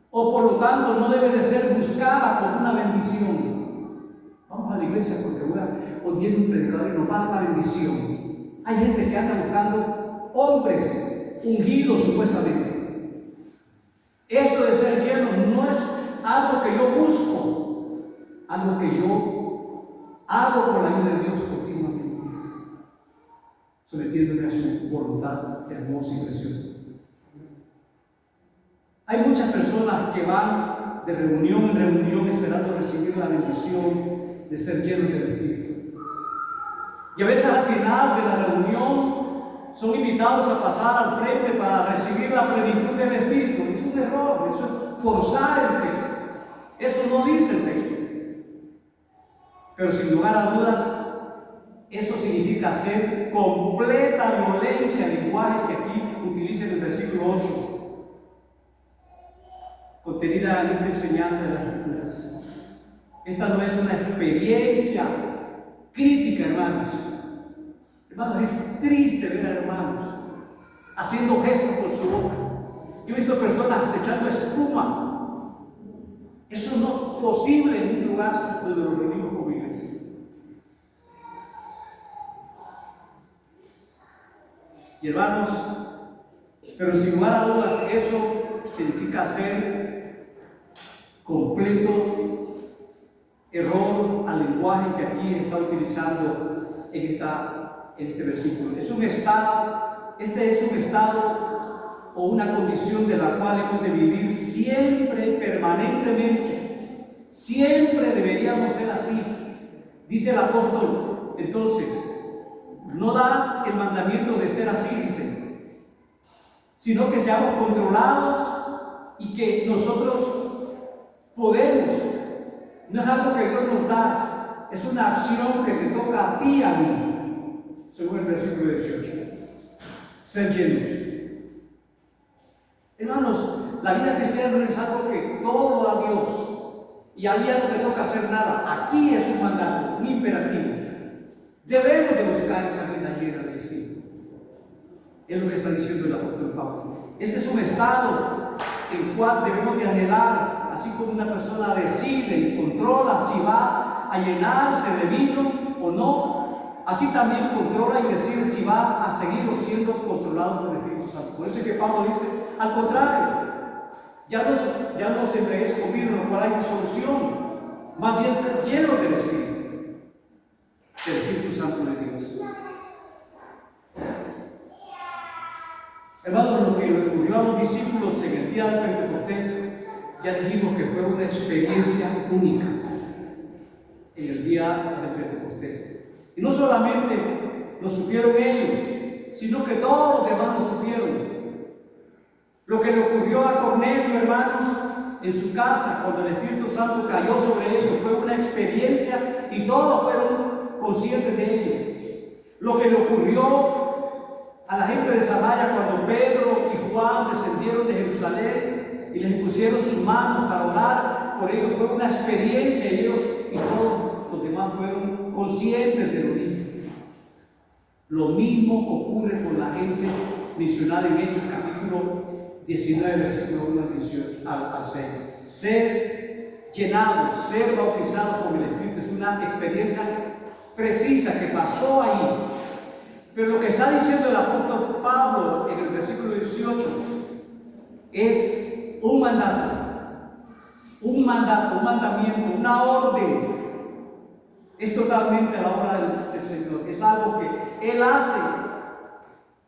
o por lo tanto no debe de ser buscada como una bendición. Vamos a la iglesia porque hoy viene un predicador y nos va a dar la bendición. Hay gente que anda buscando hombres ungidos supuestamente. Esto de ser lleno no es algo que yo busco, algo que yo hago con la ayuda de Dios continuamente, sometiéndome a su voluntad hermosa y preciosa. Hay muchas personas que van de reunión en reunión esperando recibir la bendición de ser llenos del Espíritu. Y a veces al final de la reunión son invitados a pasar al frente para recibir la plenitud del Espíritu. Es un error, eso es forzar el texto. Eso no dice el texto. Pero sin lugar a dudas, eso significa hacer completa violencia al lenguaje que aquí utiliza en el versículo 8. Contenida en esta enseñanza de las Escrituras. Esta no es una experiencia crítica, hermanos. Hermanos, es triste ver a hermanos haciendo gestos con su boca. Yo he visto personas echando espuma. Eso no es posible en un lugar donde nos reunimos como iglesia. Y hermanos, pero sin lugar a dudas, eso significa hacer completo error al lenguaje que aquí está utilizando en este versículo. Es un estado, este es un estado o una condición de la cual hemos de vivir siempre, permanentemente. Siempre deberíamos ser así. Dice el apóstol, entonces, no da el mandamiento de ser así, dice, sino que seamos controlados y que nosotros podemos. No es algo que Dios nos da, es una acción que te toca a ti y a mí, según el versículo 18. Ser llenos. Hermanos, la vida cristiana no es algo que todo lo da Dios y ahí ya no te toca hacer nada. Aquí es un mandato, un imperativo. Debemos de buscar esa vida llena del Espíritu. Es lo que está diciendo el apóstol Pablo. Ese es un estado el cual debemos de anhelar, así como una persona decide y controla si va a llenarse de vino o no, así también controla y decide si va a seguir siendo controlado por el Espíritu Santo. Por eso es que Pablo dice, al contrario, ya no se embriaguéis con vino, en lo cual hay disolución, más bien ser llenos del Espíritu Santo de Dios. Hermanos, lo que le ocurrió a los discípulos en el día del Pentecostés, ya dijimos que fue una experiencia única en el día del Pentecostés. Y no solamente lo supieron ellos, sino que todos los demás lo supieron. Lo que le ocurrió a Cornelio, hermanos, en su casa, cuando el Espíritu Santo cayó sobre ellos, fue una experiencia y todos fueron conscientes de ello. Lo que le ocurrió a la gente de Samaria cuando Pedro y Juan descendieron de Jerusalén y les impusieron sus manos para orar por ellos, fue una experiencia y ellos y todos los demás fueron conscientes de lo mismo. Lo mismo ocurre con la gente mencionada en Hechos capítulo 19, versículo 1 al 6. Ser llenado, ser bautizado con el Espíritu es una experiencia precisa que pasó ahí. Pero lo que está diciendo el apóstol Pablo en el versículo 18 es un mandamiento, una orden. Es totalmente a la obra del Señor. Es algo que Él hace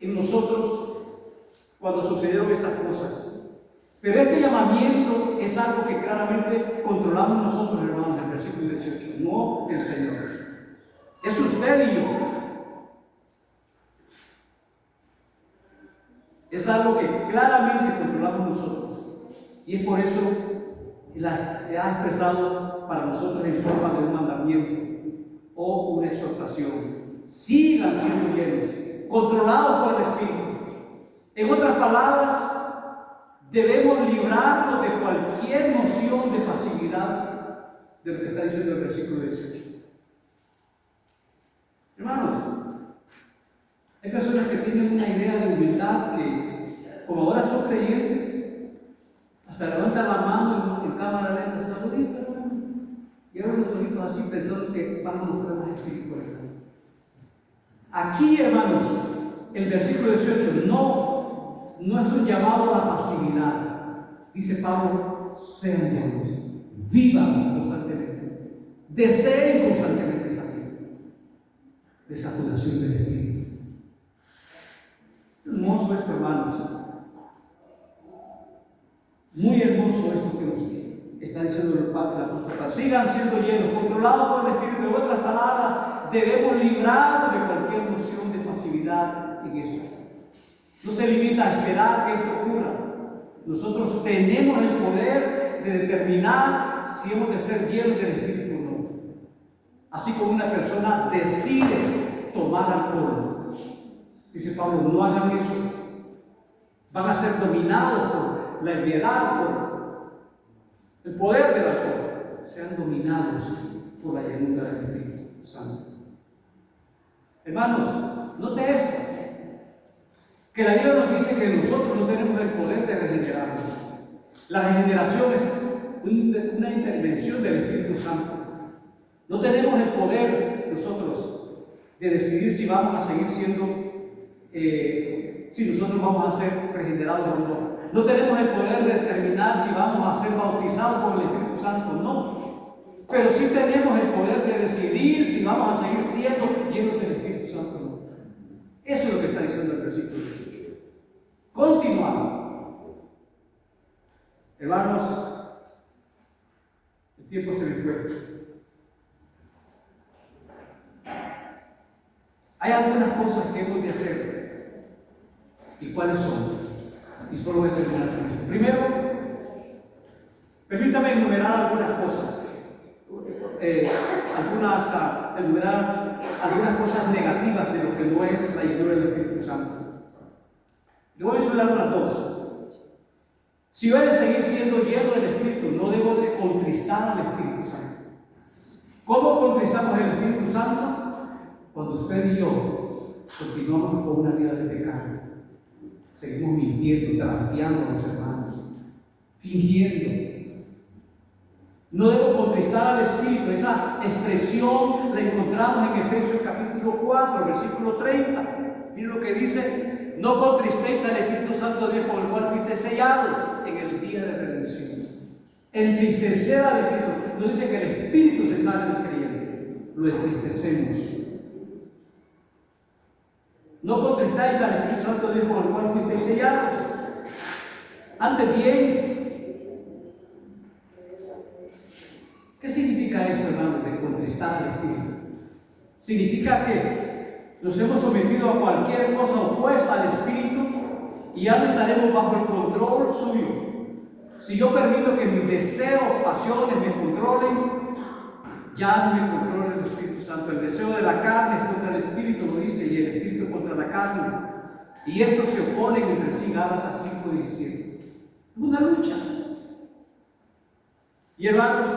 en nosotros cuando sucedieron estas cosas. Pero este llamamiento es algo que claramente controlamos nosotros, hermanos, en el versículo 18, no el Señor. Es usted y yo. Es algo que claramente controlamos nosotros. Y es por eso que ha expresado para nosotros en forma de un mandamiento o una exhortación. Sigan siendo llenos, controlados por el Espíritu. En otras palabras, debemos librarnos de cualquier noción de pasividad de lo que está diciendo el versículo 18. Hermanos, hay personas que tienen una idea de humildad que, como ahora son creyentes, hasta levantan la mano en cámara lenta, saludito, hermano, y abren los ojitos así pensando que van a mostrar más espiritualidad. Aquí, hermanos, el versículo 18 no es un llamado a la pasividad. Dice Pablo, sean llenos, vivan constantemente, deseen constantemente esa vida, de saturación del Espíritu. Hermoso esto, hermanos. Muy hermoso esto que nos está diciendo el apóstol Pablo. Sigan siendo llenos, controlados por el Espíritu. En otras palabras, debemos librarnos de cualquier noción de pasividad en esto. No se limita a esperar que esto ocurra. Nosotros tenemos el poder de determinar si hemos de ser llenos del Espíritu o no. Así como una persona decide tomar alcohol. Dice Pablo, no hagan eso. Van a ser dominados por la ebriedad, por el poder del alcohol. Sean dominados por la llenura del Espíritu Santo. Hermanos, note esto. Que la Biblia nos dice que nosotros no tenemos el poder de regenerarnos. La regeneración es una intervención del Espíritu Santo. No tenemos el poder nosotros de decidir si vamos a seguir siendo, si nosotros vamos a ser regenerados o no. No tenemos el poder de determinar si vamos a ser bautizados por el Espíritu Santo o no. Pero sí tenemos el poder de decidir si vamos a seguir siendo llenos del Espíritu Santo o no. Eso es lo que está diciendo el versículo 16. Continuamos. Hermanos, el tiempo se me fue. Hay algunas cosas que hemos de hacer. ¿Y cuáles son? Y solo voy a terminar con esto. Primero, permítame enumerar algunas cosas. Enumerar algunas cosas negativas de lo que no es la llenura del Espíritu Santo. Le voy a mencionar unas dos. Si voy a seguir siendo lleno del Espíritu, no debo de contristar al Espíritu Santo. ¿Cómo contristamos al Espíritu Santo? Cuando usted y yo continuamos con una vida de pecado. Seguimos mintiendo, trampeando a los hermanos, fingiendo. No debo contristar al Espíritu. Esa expresión la encontramos en Efesios capítulo 4, versículo 30. Miren lo que dice: no contristéis al Espíritu Santo de Dios, con el cual fuisteis sellados en el día de redención. Entristecer al Espíritu. No dice que el Espíritu se sale del creyente, lo entristecemos. No contristáis al Espíritu Santo de Dios, con el cual fuisteis sellados. Antes bien, ¿qué significa esto, hermanos, de contristar al Espíritu? Significa que nos hemos sometido a cualquier cosa opuesta al Espíritu y ya no estaremos bajo el control suyo. Si yo permito que mis deseos, pasiones me controlen, ya no me controla el Espíritu Santo. El deseo de la carne es contra el Espíritu, lo dice, y el Espíritu contra la carne. Y estos se oponen entre sí, Gálatas 5:17. Es una lucha. Y hermanos,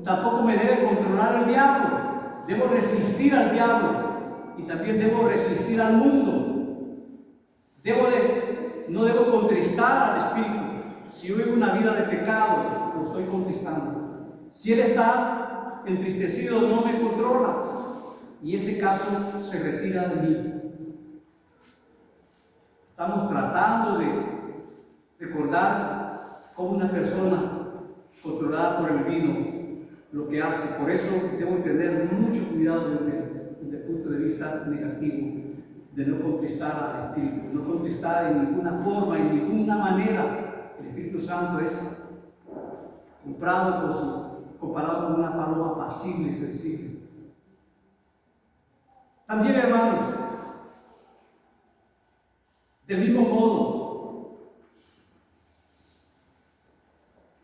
tampoco me debe controlar el diablo. Debo resistir al diablo y también debo resistir al mundo. No debo contristar al Espíritu. Si yo vivo una vida de pecado, lo estoy contristando. Si Él está entristecido, no me controla. Y ese caso se retira de mí. Estamos tratando de recordar cómo una persona controlada por el vino lo que hace. Por eso debo tener mucho cuidado desde el punto de vista negativo, de no contristar al Espíritu, no contristar en ninguna forma, en ninguna manera. El Espíritu Santo es comparado con una paloma pasible y sensible. También, hermanos, del mismo modo,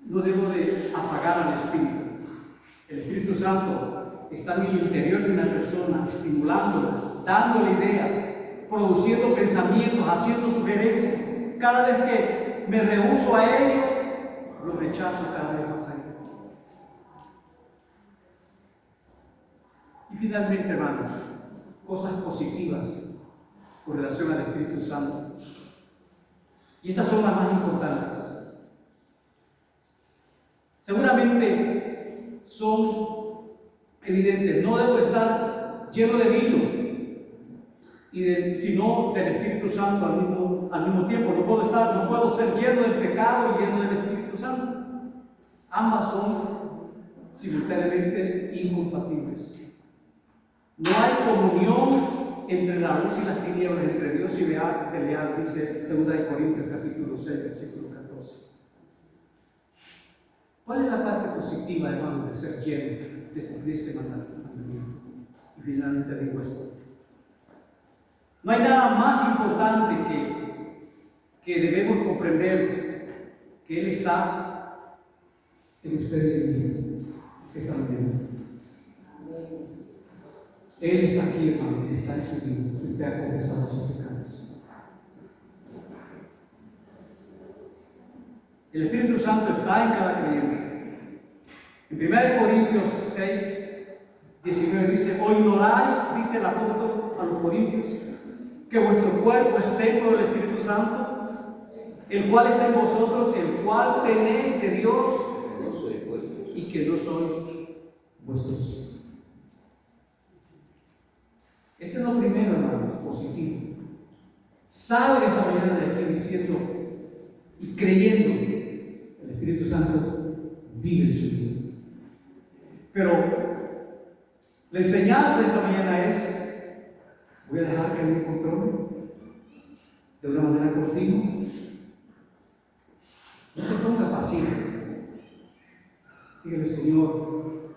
no debo de apagar al Espíritu. El Espíritu Santo está en el interior de una persona, estimulándola, dándole ideas, produciendo pensamientos, haciendo sugerencias. Cada vez que me rehúso a ello, lo rechazo cada vez más a él. Y finalmente, hermanos, cosas positivas con relación al Espíritu Santo. Y estas son las más importantes. Seguramente son evidentes. No debo estar lleno de vino. sino del Espíritu Santo al mismo tiempo. No puedo ser lleno del pecado y lleno del Espíritu Santo. Ambas son simultáneamente incompatibles. No hay comunión entre la luz y las tinieblas, entre Dios y Belial, dice 2 Corintios capítulo 6, versículo 14. ¿Cuál es la parte positiva, hermano, de ser lleno, de cumplir ese mandamiento? Y finalmente digo esto: no hay nada más importante que debemos comprender, que Él está en usted y en mí esta mañana. Él está aquí, hermano, Él está en su vida, si usted ha confesado sus pecados. El Espíritu Santo está en cada creyente. En 1 Corintios 6, 19 dice: ¿o ignoráis, dice el apóstol a los corintios, que vuestro cuerpo es templo del Espíritu Santo, el cual está en vosotros, el cual tenéis de Dios, y que no sois vuestros? Esto es lo primero, hermanos, positivo. Salga esta mañana de aquí diciendo y creyendo: el Espíritu Santo vive en su vida. Pero la enseñanza de esta mañana es: voy a dejar que Él me controle de una manera continua. No se ponga paciente. Dígale: Señor,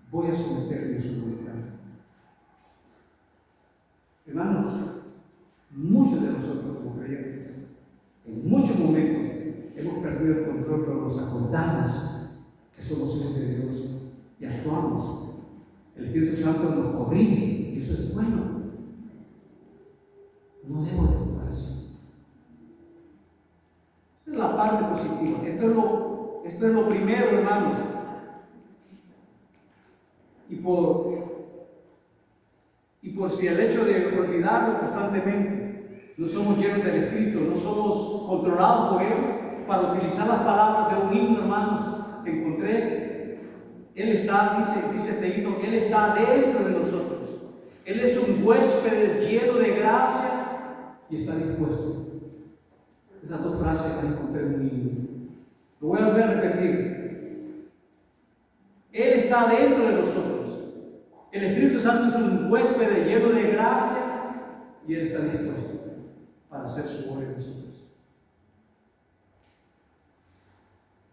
voy a someterme a su voluntad. Hermanos, muchos de nosotros como creyentes, en muchos momentos hemos perdido el control, pero nos acordamos que somos hijos de Dios y actuamos. El Espíritu Santo nos corrige y eso es bueno. No debo de actuar así. Esta es la parte positiva. Esto es lo primero, hermanos. Y por si el hecho de olvidarlo constantemente, no somos llenos del Espíritu, no somos controlados por Él, para utilizar las palabras de un himno, hermanos, que encontré. Él está, dice este himno, Él está dentro de nosotros. Él es un huésped lleno de gracia y está dispuesto. Esas dos frases las encontré en un himno. Lo voy a volver a repetir. Él está dentro de nosotros. El Espíritu Santo es un huésped lleno de gracia y Él está dispuesto para hacer su obra en nosotros.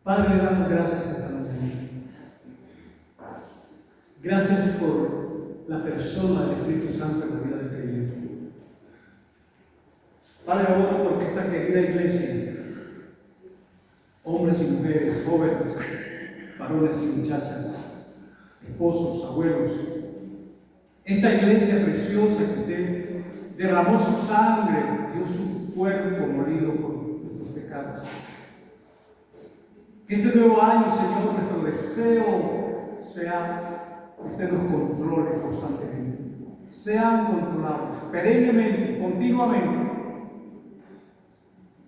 Padre, le damos gracias esta mañana. Gracias por la persona del Espíritu Santo en la vida del creyente. Padre, oro porque esta querida iglesia, hombres y mujeres, jóvenes, varones y muchachas, esposos, abuelos, esta iglesia preciosa que usted derramó su sangre, dio su cuerpo molido por nuestros pecados. Que este nuevo año, Señor, nuestro deseo sea que usted nos controle constantemente. Sean controlados perennemente, continuamente,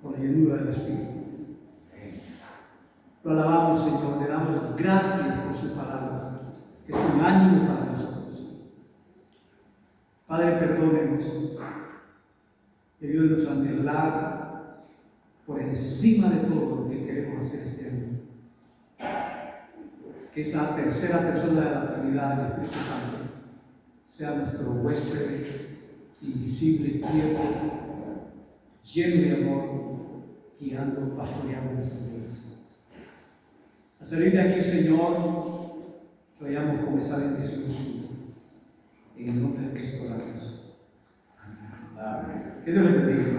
con la llenura del Espíritu. Lo alabamos, Señor, le damos gracias por su palabra, que es un ánimo para nosotros. Padre, perdónenos, y ayúdenos a anhelar por encima de todo lo que queremos hacer este año. Que esa tercera persona de la Trinidad, el Espíritu Santo, sea nuestro huésped invisible, tierno, lleno de amor, guiando, pastoreando nuestras vidas. A salir de aquí, Señor, que vayamos con esa bendición suya. En el nombre de Cristo, la Dios. Amén. Que Dios le bendiga.